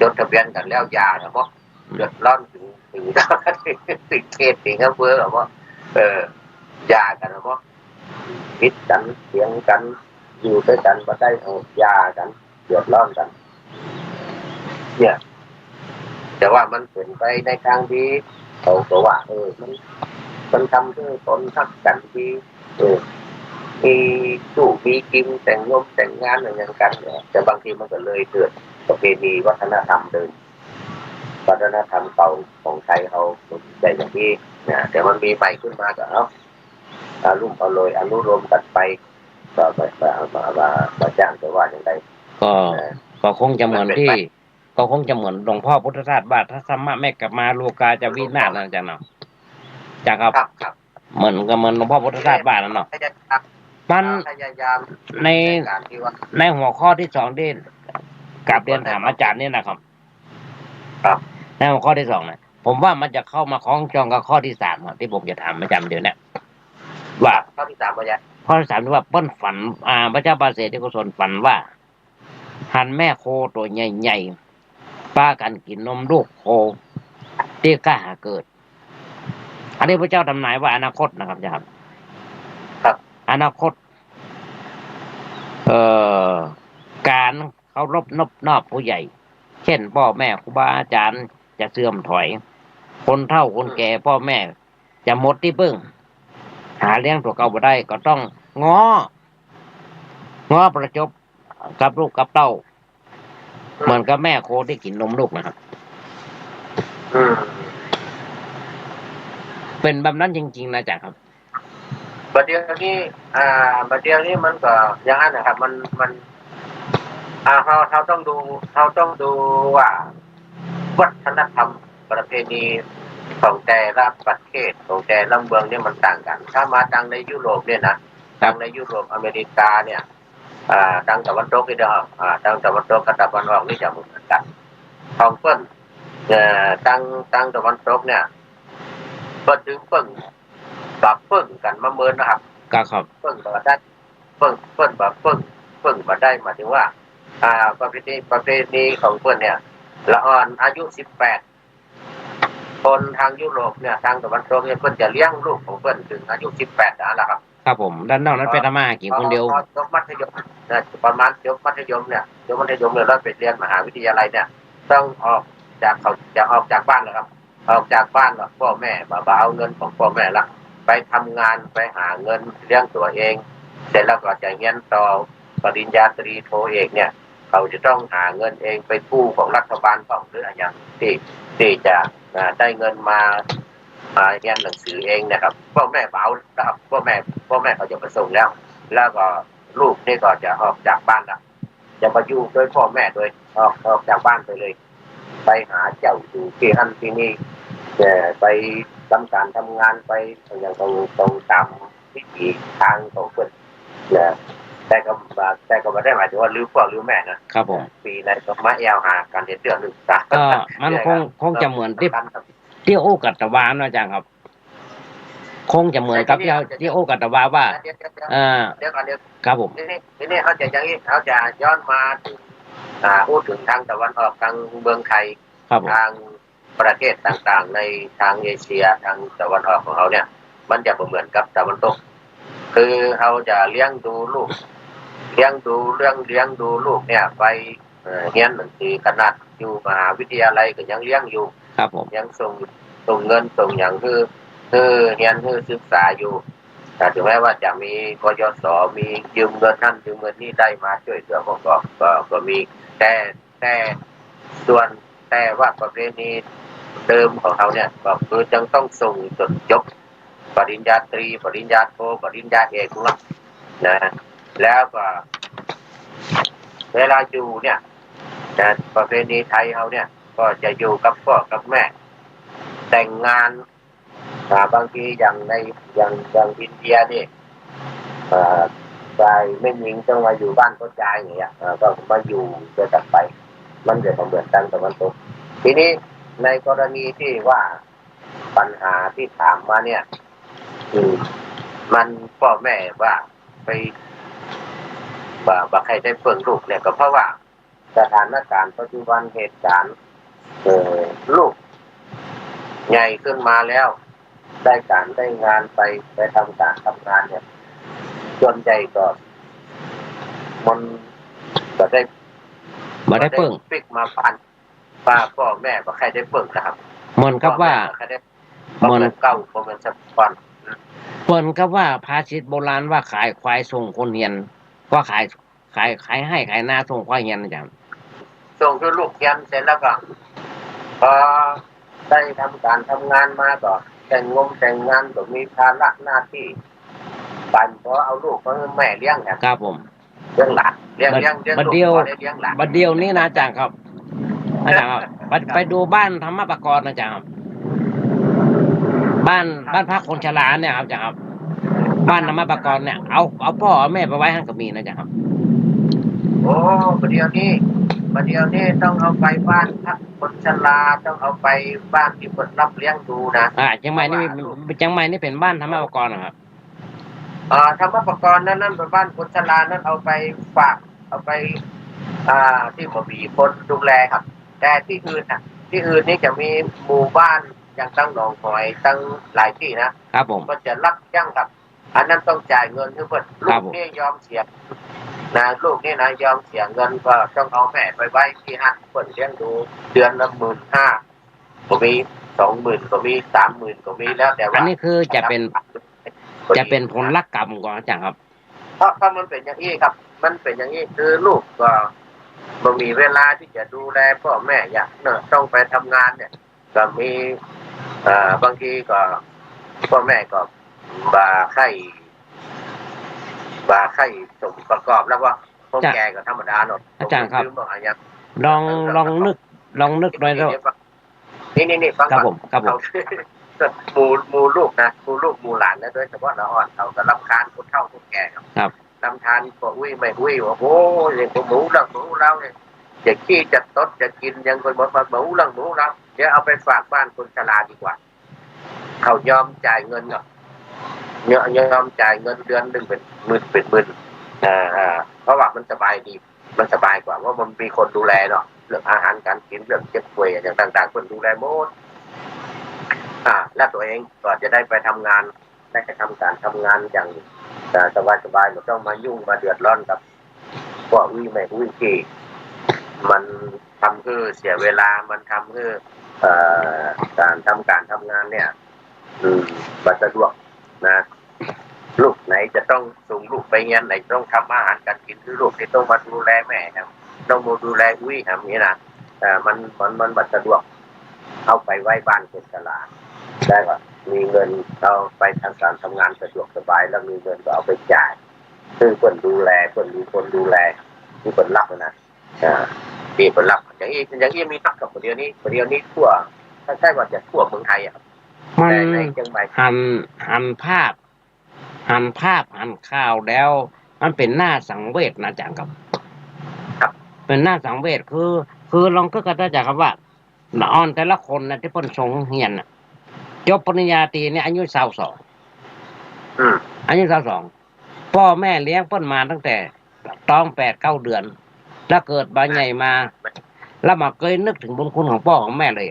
จดทะเบียนกันแล้วยาเพราะเดือดร้อนถึงเขตถึงอำเภอเพราะยากันเพราะคิดกันเถียงกันอยู่ด้วยกันมาได้เอายากันเดือดร้อนกันเนี่ยแต่ว่ามันเป็นไปในทางที่เขาบอกว่ามันทำให้คนทักกันที่มีสู้มีกินแต่งงานอย่างกันเนี่ยแต่บางทีมันก็เลยเกิดประเพณีวัฒนธรรมเดิมวัฒนธรรมเก่าของไทยเขาแต่อย่างที่เนี่ยแต่มันมีใหม่ขึ้นมาก็รุ่มเอาเลยอนุโลมกันไปก็มาจ้างแต่ว่าอย่างไรก็คงจะเหมือนที่ก็คงจะเหมือนหลวงพ่อพุทธทาสว่าถ้าสัมมาแม่กลับมาโลกาจะวินาศนะอาจารย์เนาะจ้ะครับเหมือนหลวงพ่อพุทธทาสว่านั่นเนาะมันในหัวข้อที่2ที่กลับเรียนถามอาจารย์นี่นะครับในหัวข้อที่2นะผมว่ามันจะเข้ามาคล้องจองกับข้อที่3ที่ผมจะถามอาจารย์เดี๋ยวนี้ว่าข้อที่3ว่าไงข้อที่3ที่ว่าเปิ้นฝันพระเจ้าปาเสที่กุศลฝันว่าหันแม่โคตัวใหญ่ๆป้ากันกินนมลูกโคที่กล้าเกิดอันนี้พระเจ้าทำนายว่าอนาคตนะครับครับอนาคตการเคารพนอบผู้ใหญ่เช่นพ่อแม่ครูบาอาจารย์จะเสื่อมถอยคนเฒ่าคนแก่พ่อแม่จะหมดที่พึ่งหาเลี้ยงตัวเก่าบ่ได้ก็ต้องง้อประจบกับลูกกับเต้าเหมือนกับแม่โคที่กินนมลูกนะครับ เป็นแบบนั้นจริงๆนะอาจารย์ครับประเดี๋ยวนี้ประเดี๋ยวนี้มันก็อย่างนั้นนะครับมันเขาต้องดูว่าวัฒนธรรมประเพณีของแต่ละประเทศของแต่ละเมืองเนี่ยมันต่างกันถ้ามาทางในยุโรปเนี่ยนะทางในยุโรปอเมริกาเนี่ยทางตะวันตกนี่เดียวทางตะวันตกกับตะวันออกนี่จะเหมือนกันของเปิ้นทางตะวันตกเนี่ยเปิ้นถึงเปิ้นแบบเปิ้นกันมาเมินนะครับครับเปิ้นบ่ได้เปิ้นแบบเปิ้นบ่ได้หมายถึงว่าประเพณีของเปิ้นเนี่ยละอ่อนอายุ18คนทางยุโรปเนี่ยทางตะวันตกเนี่ยเพิ่นจะเลี้ยงลูกของเพิ่นถึงอายุ18นั่นแหละครับครับผมด้านนอกนั้นเป็นธรรมะกี่คนเดียวจบมัธยมนะประมาณจบมัธยมเนี่ยแล้วไปเรียนมหาวิทยาลัยเนี่ยต้องออกจากบ้านแล้วครับออกจากบ้านแล้วพ่อแม่บ่เอาเงินของพ่อแม่ละไปทำงานไปหาเงินเลี้ยงตัวเองเสร็จแล้วก็จะเรียนต่อปริญญาตรีโทเอกเนี่ยเขาจะต้องหาเงินเองไปกู้ของรัฐบาลของหรืออะไรอย่างที่จะได้เงินมาเรียนหนังสือเองนะครับพ่อแม่เบานะครับพ่อแม่เขาจะมาส่งแล้วก็ลูกนี่ก็จะออกจากบ้านละจะมาอยู่ด้วยพ่อแม่โดยออกจากบ้านไปเลยไปหาเจ้าอยู่ที่นั่นที่นี่ไปทำการทำงานไปอย่างตรงตามวิถีทางของเพื่อนนะแต่ก็ไม่ได้หมายถึงว่าลืมพ่อลืมแม่นะครับผมปีนั้นก็มาแอลหาการเดือนหนึ่งจ้ะก็มันคงจะเหมือนที่โอกัตวานะอาจารย์ครับคงจะเหมือนกับที่โอกัตวาว่าเดี๋ยวก่อนครับผมทีนี้เขาจะอย่างนี้เขาจะย้อนมาถึงพูดถึงทางตะวันออกทางเมืองไทยทางประเทศต่างๆในทางเอเชียทางตะวันออกของเขาเนี่ยมันจะเหมือนกับตะวันตกคือเขาจะเลี้ยงดูลูกเนี่ยไปเรียนหนังสือขนาดอยู่มหาวิทยาลัยก็ยังเลี้ยงอยู่ครับผมยังส่งเงินส่งอย่างคือเรียนคือศึกษาอยู่แต่ถึงแม้ว่าจะมีกยศมียืมเงินนั่นยืมเงินนี่ได้มาช่วยเหลือก็มีแต่ว่าประเพณีเดิมของเขาเนี่ยก็คือยังต้องส่งจนจบปริญญาตรีปริญญาโทปริญญาเอกนะแล้วก็เวลาอยู่เนี่ยประเพณีไทยเขาเนี่ยก็จะอยู่กับพ่อกับแม่แต่งงานบางทีอย่างอินเดียนี่ชายไม่หญิงต้องมาอยู่บ้านเขาชายอย่างเงี้ยก็มาอยู่ด้วยกันไปมันจะเหมือนกันตะวันตกทีนี้ในกรณีที่ว่าปัญหาที่ถามมาเนี่ยมันพ่อแม่ว่าไปใครได้เพิ่งลูกเนี่ยก็เพราะว่าสถานการณ์ปัจจุบันเหตุการณ์ลูกใหญ่ขึ้นมาแล้วได้การได้งานไปทำการทำงานเนี่ยจนใจก็มันก็ได้เพิ่งปิกมาพันป้าพ่อแม่บ่ใครได้เพิ่งนะครับมันครับว่ามันเก่าเพราะมันสักวันเปิ้นครับว่าภาษิตโบราณว่าขายควายส่งคนเรียนก็ขายให้ขายหน้าส่งควายเรียนนะจ๊ะส่งคือลูกเรียนเสร็จแล้วก็พอได้ทำการทำงานมาก็แต่งงานก็มีภาระหน้าที่ปันพอเอาลูกมาแม่เลี้ยงครับผมเลี้ยงหลานเลี้ยงบัดเดียวนี้นะอาจารย์ครับอาจารย์ครับไปดูบ้านธรรมปกรณ์นะอาจารย์ครับบ้านพักคนชราเนี่ยครับอาจารย์ครับบ้านธรรมปกรณ์เนี่ยเอาพ่อเอาแม่ไปไว้ให้กับมีนะอาจารย์ครับโอ้ประเดี๋ยวนี้ต้องเอาไปบ้านพักคนชราต้องเอาไปบ้านที่คนรับเลี้ยงดูนะเชียงใหม่นี่เป็นบ้านธรรมปกรณ์นะครับธรรมปกรณ์นั่นเป็นบ้านคนชรานั่นเอาไปฝากเอาไปที่บ่มีคนดูแลครับแต่ที่อื่นนี่จะมีหมู่บ้านอย่างตั้งหนองหอยตั้งหลายที่นะครับผมก็จะรับจ้างครับอันนั้นต้องจ่ายเงินให้เพิ่นลูกนี่ยอมเสียลูกนี่นะยอมเสียเงินก็ต้องเอาแม่ไปไว้ที่นั่นเพิ่นเลี้ยงดูเดือนละ 15,000 ก็มี 20,000 ก็มี 30,000 ก็มีแล้วแต่ว่าอันนี้คือจะเป็นผลลักกรรมของอาจารย์ครับเพราะมันเป็นอย่างนี้ครับมันเป็นอย่างนี้คือลูกก็บ่มีเวลาที่จะดูแลพ่อแม่อย่างต้องไปทำงานเนี่ยก็มีบางทีก็ พ่อแม่ก็บาไข่สมประกอบแล้วว่าคนแก่ก็ธรรมดาเนาะ อาจารย์ครับ ลืมบอกอะไรอย่าง ลองนึกหน่อยแล้ว นี่ฟัง ครับผม เขาหมูลูกนะหมูลูกหมูหลานนะโดยเฉพาะเราอ่อนเขาก็รำคาญคนเฒ่าคนแก่ครับ ครับ ลำทานก็อุ้ยไม่อุ้ยว่าโอ้ยอย่างหมูเราเนี่ยจะขี้จะตดจะกินยังคนบอกว่าหมูเราเดี๋ยวเอาไปฝากบ้านคนชราดีกว่าเขายอมจ่ายเงินเนาะยอมจ่ายเงินเดือนหนึ่งเป็นหมื่นเพราะว่ามันสบายดีมันสบายกว่าว่ามันมีคนดูแลเนาะเรื่องอาหารการกินเรื่องเจ็บป่วยอย่างต่างๆคนดูแลหมดแล้วตัวเองก็จะได้ไปทำงานได้ไปทำการทำงานอย่างสบายไม่ต้องมายุ่งมาเดือดร้อนกับพวกวิ่งไม่วิ่งขี่มันทำเพื่อเสียเวลามันทำเพื่อการทำงานเนี่ยมันสะดวกนะลูกไหนจะต้องส่งลูกไปเรียนไหนต้องทำอาหารการกินคือลูกที่ต้องมาดูแลแม่ครับต้องมาดูแลอุ้ยครับนี่นะมันบัดสะดวกเอาไปไว้บ้านคนชราได้ก็มีเงินเราไปทำการทำงานสะดวกสบายแล้วมีเงินก็เอาไปจ่ายซึ่งคนดูแลคนมีคนดูแลมีคนรับนะมีคนรับอย่างนี้มีตักกับประเดี๋ยวนี้ทั่วถ้าใช่ว่าจะทั่วเมืองไทยอ่ะมัน แต่ในเชียงใหม่ หันภาพหันข่าวแล้ว มันเป็นหน้าสังเวชนะอาจารย์ครับ เป็นหน้าสังเวชคือลองก็กระจายครับว่าละอ่อนแต่ละคนนะที่เพิ่นส่งเรียนน่ะจบปริญญาตรีเนี่ยอายุ22อายุ22พ่อแม่เลี้ยงเพิ่นมาตั้งแต่ต้อง8-9 เดือน แล้วเกิดบาใหญ่มาแล้วมาเคยนึกถึงบุญคุณของพ่อของแม่เลย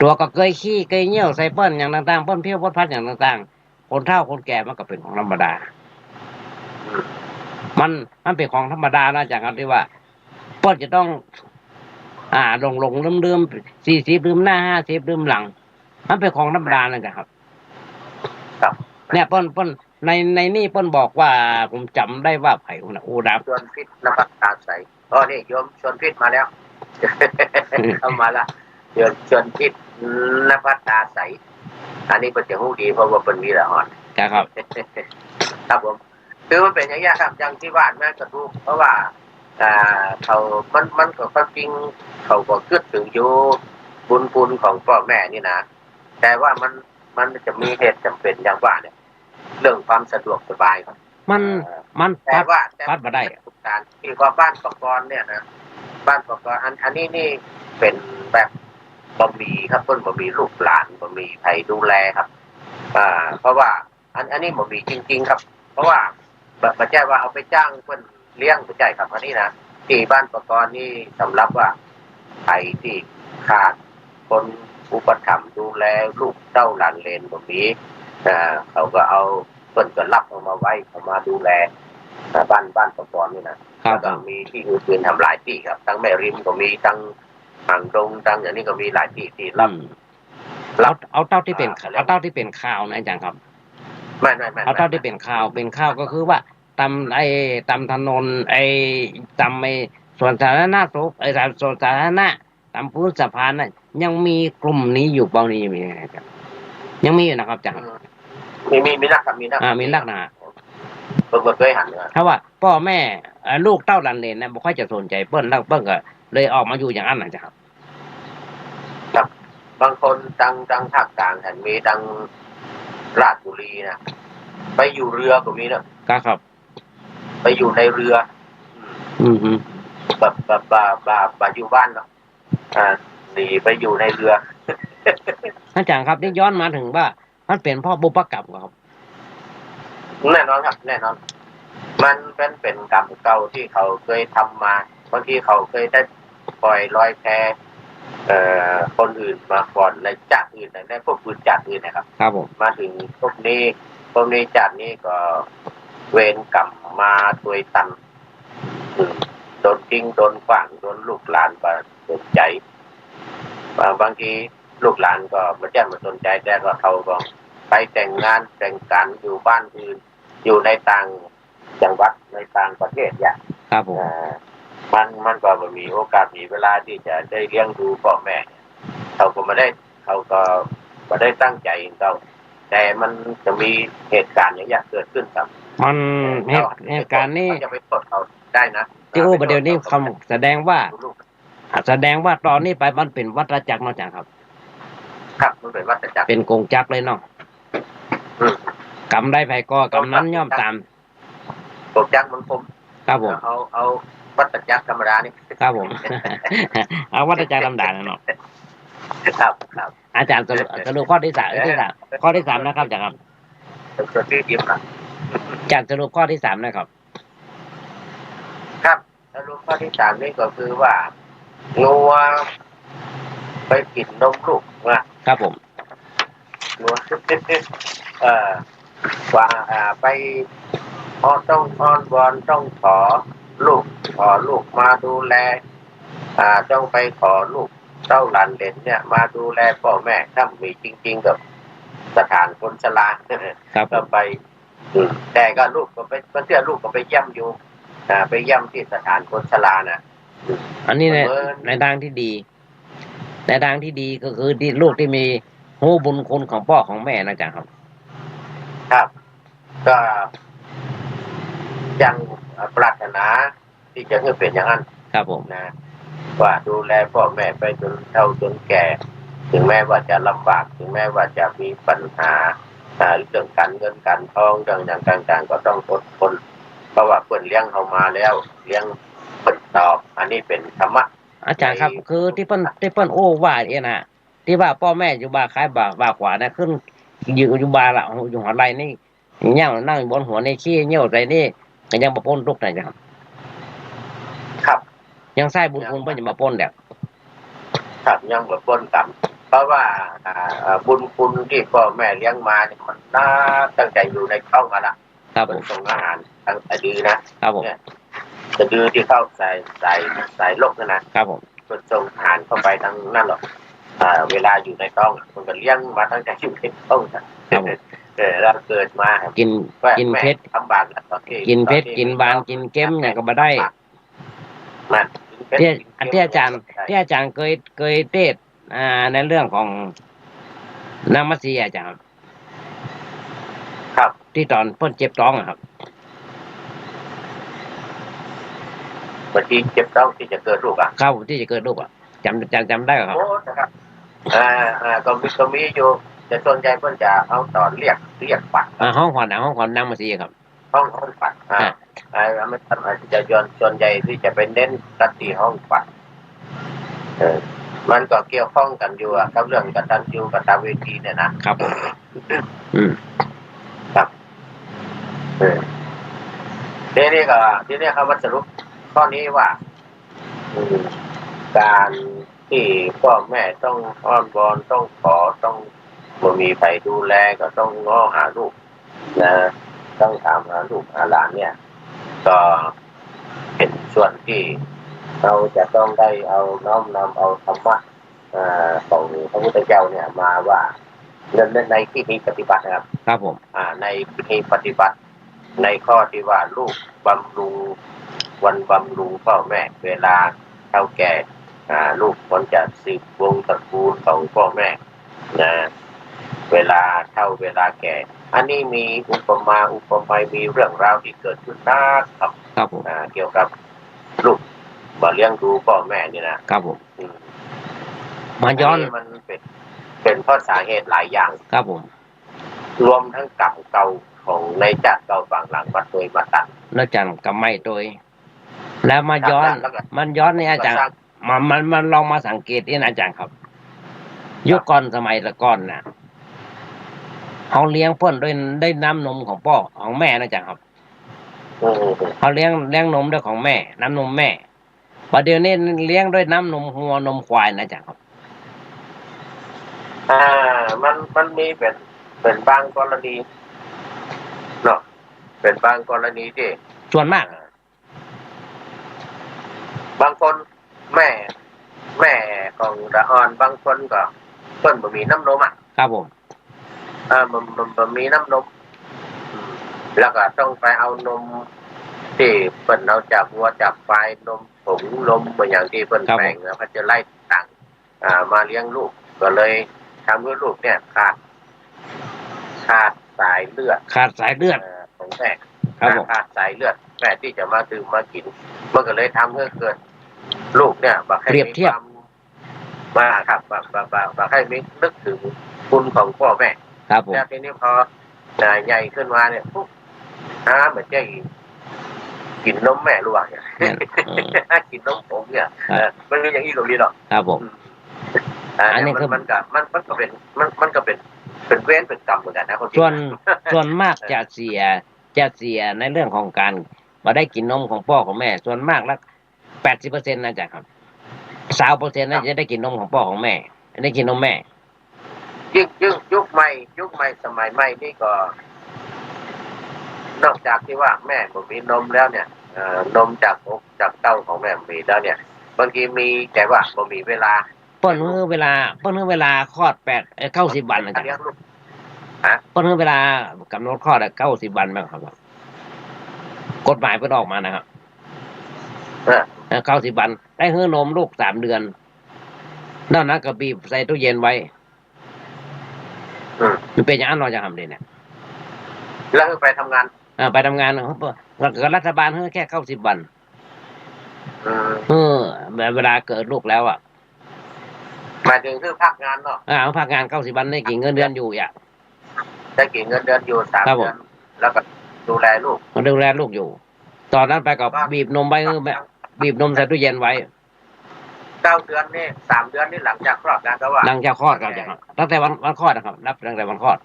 ตัวก็เคยขี้เคยเยี่ยวใส่เปิ้นอย่างต่างๆเปิ้นเพี้ยวพดพัดอย่างต่างๆคนเฒ่าคนแก่มันก็เป็นของธรรมดามันเป็นของธรรมดานะจากที่ว่าเปิ้นจะต้องลงลืม40ลืมหน้า50ลืมหลังมันเป็นของธรรมดานะจ๊ะครับเนี่ยเปิ้นในนี่เปิ้นบอกว่าผมจำได้ว่าไผ่คนโอ้ดาบชวนพิษนภัสตาใสนี่โยมชวนพิษมาแล้ว เข้ามาละชวนพิษนภัสตาใสอันนี้เป็นจะหูดีเพราะว่าเป็นมีละอ่อนครับครับผมคือมันเป็นอย่างนี้ครับอย่างที่บ้านแม่กระทู้เพราะว่าเขามันก็ความจริงเขาก็คิดถึงอยู่บุญคุณของพ่อแม่นี่นะแต่ว่ามันจะมีเหตุจำเป็นอย่างว่าเนี่ยเรื่องความสะดวกสบายครับมันแต่ว่าปัดมาได้การที่ว่าบ้านประกรณ์เนี่ยนะบ้านประกรณ์อันนี้นี่เป็นแบบบ่มีครับเพิ่นบ่มีลูกหลานบ่มีใครดูแลครับเพราะว่าอันนี้บ่มีจริงๆครับเพราะว่าบ่ใช่ว่าเอาไปจ้างเพิ่นเลี้ยงบ่ใช่ครับอันนี้นะที่บ้านประกรณ์นี่สำหรับว่าใครที่ขาดคนอุปถัมภ์ดูแลลูกเต้าหลานเหลนบ่มีเขาก็เอาเพิ่นก็รับเอามาไว้เอามาดูแลบ้านประกรณ์นี่นะก็มีที่อื่นๆทำหลายที่ครับทั้งแม่ริมก็มีทั้งหางดงทั้งอย่างนี้ก็มีหลายที่ที่รับเอาเต้าที่เป็นข่าวนะอาจารย์ครับไม่เอาเต้าที่เป็นข่าวก็คือว่าตำถนนตำส่วนสาธารณะส่วนสาธารณะตำพื้นสะพานน่ะยังมีกลุ่มนี้อยู่เปล่านี่มีครับยังมีอยู่นะครับอาจารย์มีนักครับมีนักนะเพิ่งเคยหันเลยถ้าว่าพ่อแม่ลูกเต้าหลานเหลนนะบ่ค่อยจะสนใจเปิ้นแล้วเปิ้นก็เลยออกมาอยู่อย่างนั้นนะครับบางคนดังภาคกลางเห็นมีดังราชบุรีนะไปอยู่เรือก็มีนะครับไปอยู่ในเรือแบบอยู่บ้านเนาะหนีไปอยู่ในเรืออาจารย์ครับนี่ย้อนมาถึงว่ามันเป็นพ่อบุพกรรมครับแน่นอนครับแน่นอนมันเป็นกรรมเก่าที่เขาเคยทำมาบางทีเขาเคยได้ปล่อยลอยแพคนอื่นมาก่อนในจากอื่นในพวกปืนจากอื่นนะครับครับผมมาถึงพวกนี้จากนี้ก็เวรกรรมมาตัวยตันโดนทิ้งโดนขวางโดนลูกหลานมาสนใจบางทีลูกหลานก็มาแจ้งมาสนใจแต่ก็เขาก็ไปแต่งงานแต่งการอยู่บ้านอื่นอยู่ในต่างจังหวัดในต่างประเทศอย่างครับผมมันก็ไม่มีโอกาสมีเวลาที่จะได้เลี้ยงดูพ่อแม่เขาก็ไม่ได้ตั้งใจเขา แต่มันจะมีเหตุการณ์อย่างเงี้ยเกิดขึ้นครับ มันเหตุการณ์นี้ เขาจะไปโทษเขาได้นะ ที่โอ้ประเดี๋ยวนี้คำแสดงว่าตอนนี้ไปมันเป็นวัฏจักรเนาะจังครับ ครับมันเป็นวัฏจักร เป็นกงจักรเลยเนาะ อืม กำได้ไผก็กำนั้นย่อมตาม กงจักรมันคม ครับผม เอาวัฏจักรธรรมดานี่ ครับผม เอาวัฏจักรธรรมดาเนาะ ครับครับ อาจารย์สรุปข้อที่สามข้อที่สามนะครับจังครับ ตัวที่ยิ้มนะ อาจารย์สรุปข้อที่สามนะครับ ครับสรุปข้อที่สามนี่ก็คือว่างัวไปกินนมลูกนะครับ ผม งัวว่าไปต้องอ้อนวอนต้องขอลูกมาดูแลต้องไปขอลูกเต้าหลานเหลนเนี่ยมาดูแลพ่อแม่ถ้ามีจริงๆกับสถานคนชรา ครับผ ก็ ม ไปแต่ก็ลูกก็ไปเพื่อลูกก็ไปย่ำอยู่ไปย่ำที่สถานคนชรานะ อันนี้ในทางที่ดีในทางที่ดีก็คือที่ลูกที่มีหูบุญคุณของพ่อของแม่นะจังครับ ครับก็ยังปรารถนาที่จะให้เป็นอย่างนั้น ครับผม นะว่าดูแลพ่อแม่ไปจนเฒ่าจนแก่ ถึงแม้ว่าจะลำบากถึงแม้ว่าจะมีปัญหาเรื่องการเงินการทองเรื่องอย่างต่างๆก็ต้องอดทนเพราะว่าเพิ่นเลี้ยงเขามาแล้วเลี้ยงเพิ่นตอบอันนี้เป็นธรรมะ อาจารย์ครับ คือที่เปิ้นโอ้ว่าเนี่ยนะที่ว่าพ่อแม่อยู่บาคล้ายบาขวานะขึ้นอยู่บาละอยู่หัวไหล่นี่เงี้ยนั่งบนหัวในขี้เงี้ยวใจนี่ก็ยังมาปนทุกไหนครับ ครับ ยังใส่บุญคุณเพิ่นจะมาปนแบบ ครับยังบ่พ้นกรรมเพราะว่าบุญคุณที่พ่อแม่เลี้ยงมาเนี่ยมันน่าตั้งใจอยู่ในท้องอะล่ะ ครับผ เพิ่น ม ส่งอาหารตั้งแต่ดื้อนะครับ ผม สะดือที่เข้าใส่ลกนั่นนะครับ ผม เพิ่นส่งอาหารเข้าไปทางนั่นหรอกเวลาอยู่ในท้องมันก็เลี้ยงมาตั้งแต่อยู่ในท้องนะครับ ผม เราเกิดมา กิน แม่ เผ็ด ทำบาปตอนที่ กินเผ็ดกินหวานกินเค็มเนี่ยก็บ่ได้ มันกินเผ็ด ที่อาจารย์เคยเทศน์ในเรื่องของน้ำมัสสีอาจารย์ ครับ ที่ตอนเพิ่นเจ็บท้องอะครับ บางทีเจ็บท้องที่จะเกิดลูกอ่ะ เข้าที่จะเกิดลูกอ่ะจำได้เหรอครับ โอ้นะครับก็มีอยู่แต่ส่วนใหญ่เพิ่นจะเอาตอนเรียกปัด ห้องขวัญน้ำมัสสีครับ ห้องปัดไม่ทำจะย้อนส่วนใหญ่ที่จะเป็นเน้นกันที่ห้องปัดมันก็เกี่ยวข้องกันอยู่กับเรื่องกตัญญูกตเวทีเนี่ยนะครับ ผมครับทีนี้เขามาสรุปข้อนี้ว่าการที่พ่อแม่ต้องอ้อนวอนต้องขอต้องบ่มีใครดูแลก็ต้องง้อหาลูกนะต้องถามหาลูกหาหลานเนี่ย ก็เป็นส่วนที่เราจะต้องได้เอาน้อมนำเอาธรรมะของพระพุทธเจ้าเนี่ยมาว่าในที่นี้ปฏิบัตินะครับ ครับผม ในที่นี้ปฏิบัติในข้อที่ว่าลูกบำรุงพ่อแม่เวลาเฒ่าแก่ลูกควรจะสืบวงตระกูลของพ่อแม่นะเวลาเฒ่าเวลาแก่ อันนี้มีอุปมาอุปไมยมีเรื่องราวที่เกิดขึ้นนะครับ ครับผม เกี่ยวกับลูกมาเลี้ยงดูพ่อแม่นี่นะครับ ผมมาย้อน มันเป็นเพราะสาเหตุหลายอย่าง ครับผม รวมทั้งกรรมเก่าของในจักรเก่าฝั่งหลังมาโดยมาตัด แล้วจังกับไม่โดยแล้วมาย้อนนี่อาจารย์มันลองมาสังเกตนี่นะอาจารย์ครับยุคก่อนสมัยละก่อนน่ะเขาเลี้ยงเพิ่นด้วยน้ำนมของพ่อของแม่นะอาจารย์ครับเขาเลี้ยงนมด้วยของแม่ น้ำนมแม่ประเดี๋ยวนี้เลี้ยงด้วยน้ำนมวัวนมควายนะอาจารย์ครับ มันมีเป็นบางกรณีเนาะเป็นบางกรณีที่ ส่วนมาก บางคนแม่ของละอ่อนบางคนก็เพิ่นบ่มีน้ำนมอ่ะ ครับผม มันมีน้ำนมแล้วก็ต้องไปเอานมที่เพิ่นเอาจากวัวจากควายนมผงนมบางอย่างที่เพิ่นแปลงแล้วก็จะไล่ต่างมาเลี้ยงลูกก็เลยทำให้ลูกเนี่ยขาด ขาดสายเลือด ขาดสายเลือด ของแม่ ครับผม ขาดสายเลือดแม่ที่จะมาดื่มมากินมันก็เลยทำให้เกิดลูกเนี่ยบักให้มีความมาครับบักให้มีนึกถึงคุณของพ่อแม่ ครับผม แล้วทีนี้พอใหญ่ขึ้นมาเนี่ยปุ๊บเหมือนจะกินนมแม่รู้ว่าเนี่ยกินนมผมเนี่ยมันเป็นอย่างนี้ตรงนี้หรอก ครับผม อันนี้คือ มันก็เป็นเวรเป็นกรรมเหมือนกันนะคนที่ ส่วนมากจะเสียในเรื่องของการมาได้กินนมของพ่อของแม่ ส่วนมากแล้ว80%น่าจะครับ20%น่าจะได้กินนมของพ่อของแม่ได้กินนมแม่ ยุคใหม่สมัยใหม่นี่ก็ นอกจากที่ว่าแม่ผมมีนมแล้วเนี่ยนมจากอกจากเต้าของแม่มีแล้วเนี่ยบางทีมีแต่ว่าผมมีเวลาเปิ้นฮื้อเวลาคลอด90 วันนะจ๊ะ เลี้ยงลูก เปิ้นฮื้อเวลากำหนดคลอด90 วันมั้งครับกฎหมายเพิ่นออกมานะครับ90 วันได้ฮื้อนมลูก3 เดือนนอกนั้นก็บีบใส่ตู้เย็นไว้มันเป็นอย่างนั้นเราจะทำเลยเนี่ย แล้วไปทำงาน ไปทำงานรัฐบาลให้แค่90 วันแบบเวลาเกิดลูกแล้วอ่ะ หมายถึงคือพักงานเนาะพักงาน90 วันได้กี่เงินเดือนอยู่อ่ะได้กี่เงินเดือนอยู่3 เดือนแล้วก็ดูแลลูกอยู่ตอนนั้นไปก็บีบนมไว้บีบนมใส่ตู้เย็นไว้9 เดือนนี่3 เดือนนี่หลังจากคลอดกันก็ว่าหลังจากคลอดครับตั้งแต่วันคลอดนะครับนับตั้งแต่วันคลอด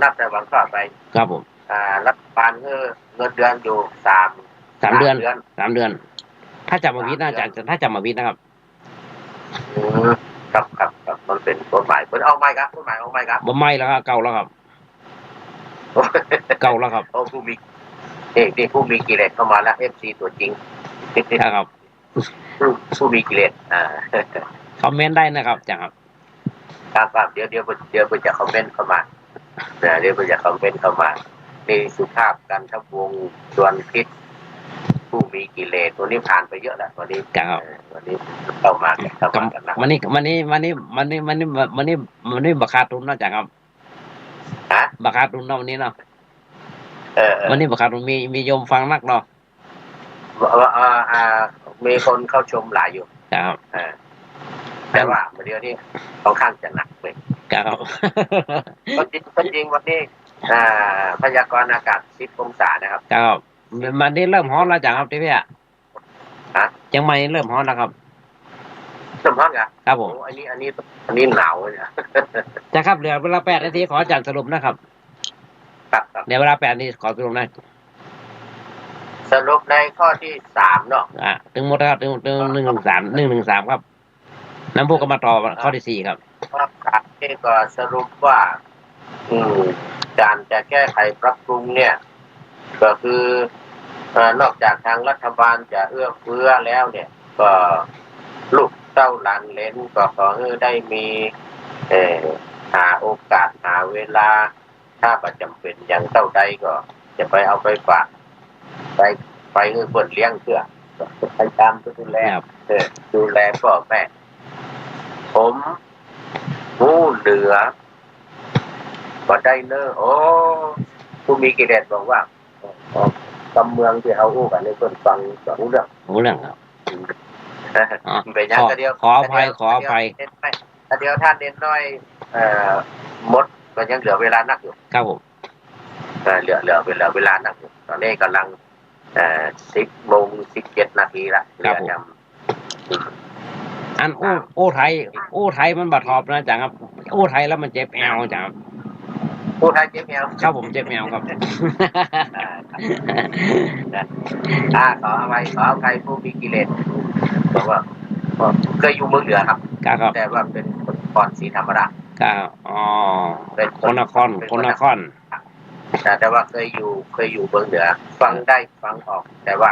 นับแต่วันคลอดไปครับผมรัฐบาลเงินเดือนอยู่3 เดือน3 เดือนถ้าจำมาวิทย์น่าจะถ้าจำมาวิทย์นะครับครับมันเป็นกฎหมายเพิ่นเอาไหมครับกฎหมายเอาไหมครับบ่ไม่แล้วครับเก่าแล้วครับโอ้ผู้มีนี่ผู้มีกิเลสเข้ามาแล้ว FC ตัวจริงครับผู้มีกิเลสคอมเมนต์ได้นะครับจ้ะครับเดี๋ยวจะคอมเมนต์เข้ามาเดี๋ยวจะคอมเมนต์เข้ามานี่สุภาพกันทวงศ์ชวนคิดผู้มีกิเลสตัวนี้ผ่านไปเยอะแล้ววันนี้เข้ามากันนะวันนี้บักขาดทุนเนาะจ้ะครับบักขาดทุนเนาะวันนี้เนาะวันนี้บักขาดทุนมีโยมฟังนักเนาะมีคนเข้าชมหลายอยู่ครับแต่ว่าเดี๋ยวนี้ค่อนข้างจะหนักเลยครับก็จริงวันนี้พยากรณ์อากาศ10 องศานะครับครับมันนี้เริ่มร้อนแล้วจ้ะครับพี่จังไม่เริ่มร้อนแล้วครับเริ่มร้อนครับผมอันนี้หนาวเลยจ้ะครับเหลือเวลา8 นาทีขออาจารย์สรุปนะครับเดี๋ยวเวลา8 นาทีขอสรุปนะสรุปในข้อที่3เนาะถึงหมดครับถึง113ครับน้ำพุก็มาต่อข้อที่4ครับที่ก็สรุปว่าการจะแก้ไขปรับปรุงเนี่ยก็คือนอกจากทางรัฐบาลจะเอื้อเฟื้อแล้วเนี่ยก็ลูกเต้าหลานเหลนก็ขอให้ได้มีหาโอกาสหาเวลาถ้าประจำเป็นอย่างเต้าใดก็จะไปเอาไปฝากไปเปิดเลี้ยงเพื่อไปตามดูแลพ่อแม่ผมผู้เหลือก็ได้เนอะโอ้ผู้มีกิเลสบอกว่ากำเมืองที่เขาอู้กันในคนฟังก็รู้เรื่องครับไปยังก็เดียวขออภัยเดียวท่านเน้นน้อยมดก็ยังเหลือเวลานักอยู่ครับผมเหลือเวลานักอยู่ตอนนี้กำลัง10:17 นาทีละครับอันอู้ไทยมันบาดทอบนะจังครับอู้ไทยแล้วมันเจ็บแอวจังครับอู้ไทยเจ็บแอวครับผมเจ็บแอวครับขออภัยผู้มีกิเลสบอกว่าเคยอยู่เมืองเหนือครับแต่ว่าเป็นคนนครศรีธรรมราชเป็นคนนครแต่ว่าเคยอยู่เมืองเหนือฟังได้ฟังออกแต่ว่า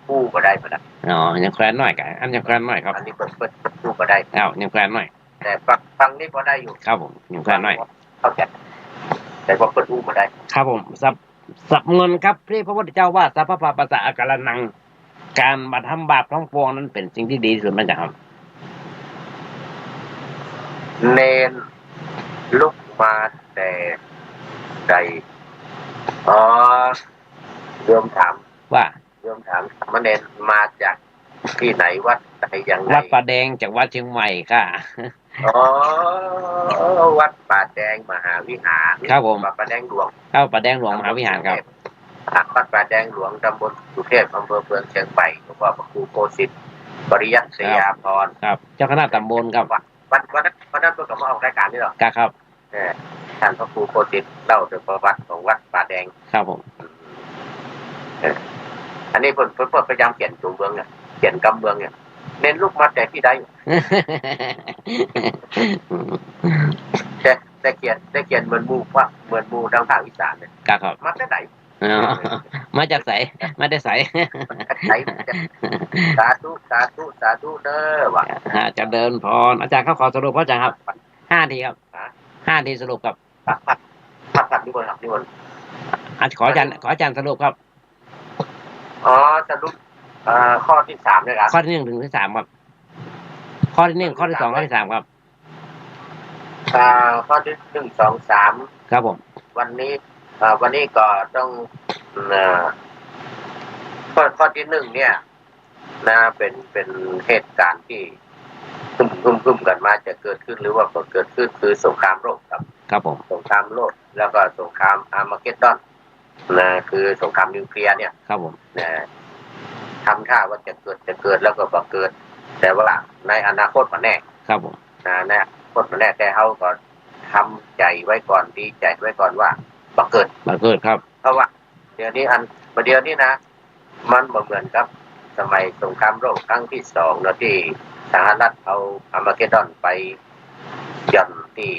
ผู้ก็ได้มายังแคลนหน่อยกันยังแคลนหน่อยครับอันนี้เปิดผู้ก็ได้ยังแคลนหน่อยแต่ฟังนี่ก็ได้อยู่ครับผมยังแคลนหน่อยเข้าใจแต่ว่าเปิดผู้ก็ได้ครับผมสับเงินครับที่พระพุทธเจ้าว่าสัพพะปัสสะอาการนังการมาทำบาปทั้งปวงนั้นเป็นสิ่งที่ดีที่สุดมั้ยจ๊ะครับเนนลุกมาแต่ ใดอ๋อโยมถาม ว่า โยมถามสามเณรมาจากที่ไหนวัดไหนอย่างไร วัดป่าแดงจากวัดเชียงใหม่ค่ะ อ๋อวัดป่าแดงมหาวิหาร ครับผม วัดป่าแดงหลวง เข้าป่าแดงหลวงมหาวิหารครับ วัดป่าแดงหลวงตำบลสุเทพอำเภอเมืองเชียงใหม่หลวงพ่อพระครูโกสิทธิ์ปริยัติยาพร ครับ เจ้าคณะตำบลครับ วันนั้นเพิ่งมาออกรายการนี่หรอ ครับ ท่านพระครูโกสิทธิ์เล่าถึงประวัติของวัดป่าแดง ครับผม อันนี้เพิ่นพยายามเขียนตัวเมืองเนี่ยเขียนกำเมืองเนี่ยเน้นลูกมาแต่ที่ใดแต่เขียนเหมือนหมู่ทางภาคอีสานเนี่ย ครับ มาแต่ไหน อ๋อมาจากไสมาได้ไส ไหนสาธุเด้อว่ะ จะเดินพรอาจารย์เขาขอสรุปพระอาจารย์ครับ5 ทีครับ5 ทีสรุปครับ พัดนิมนต์ครับนิมนต์ ขออาจารย์สรุปครับ อ๋อสรุปข้อที่3เลยครับ ข้อที่1 ถึงที่ 3ครับข้อที่1ข้อที่ 2ข้อที่ 3ครับ ข้อที่1 2 3ครับผม วันนี้ก็ต้องข้อที่1เนี่ยนะเป็นเหตุการณ์ที่คุ้มกันมาจะเกิดขึ้นหรือว่าเกิดขึ้นคือสงครามโลกครับ ครับผม สงครามโลกแล้วก็สงครามอาร์มาเกดดอนนะคือสงครามนิวเคลียร์เนี่ย ครับผม นะทำท่าว่าจะเกิดแล้วก็บ่เกิด แต่ว่าในอนาคตมันแน่ ครับผม ในอนาคตมันแน่แต่เขาก็ทำใจไว้ก่อนดีใจไว้ก่อนว่าบ่เกิด มาเกิดครับ เพราะว่าเดี๋ยวนี้นะมันบ่เหมือนกับสมัยสงครามโลกครั้งที่2นะที่สหรัฐเอาอาร์มาเกดดอนไปย่อนที่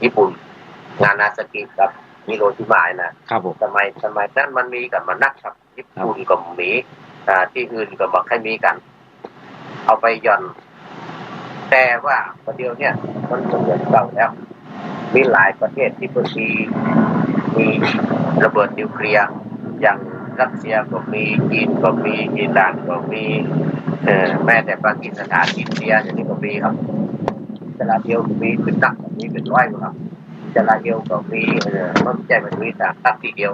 ญี่ปุ่นงานาซากิกับฮิโรชิมานะครับ ผม สมัยนั้นมันมีกับมันนักครับญี่ปุ่นก็มีที่อื่นก็บ่ค่อยมีกัน เอาไปย่อน แต่ว่าประเดี๋ยวเนี่ยมันเหมือนเก่าแล้วมีหลายประเทศที่เพิ่งมีระเบิดนิวเคลียร์อย่างรัสเซียก็มีจีนก็มีอิหร่านก็มีแม้แต่ปากีสถานอินเดียอย่างนี้ก็มีครับอิสราเอลมีเป็นหนักมีเป็นร้อยครับอิสราเอลก็มีมันไม่ใช่มันมีแต่ตั้งทีเดียว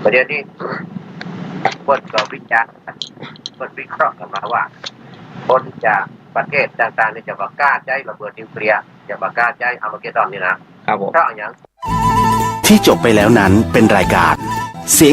ประเดี๋ยวนี้คนก็วิจารณ์คนวิเคราะห์กันมาว่าคนจากประเทศต่างๆนี่จะประกล้าศใจระเบิดนิวเคลียร์จะประกล้าศใจอาร์มาเกดดอนนี่นะครับ ผม เพราะอย่าง ที่จบไปแล้วนั้นเป็นรายการเสียง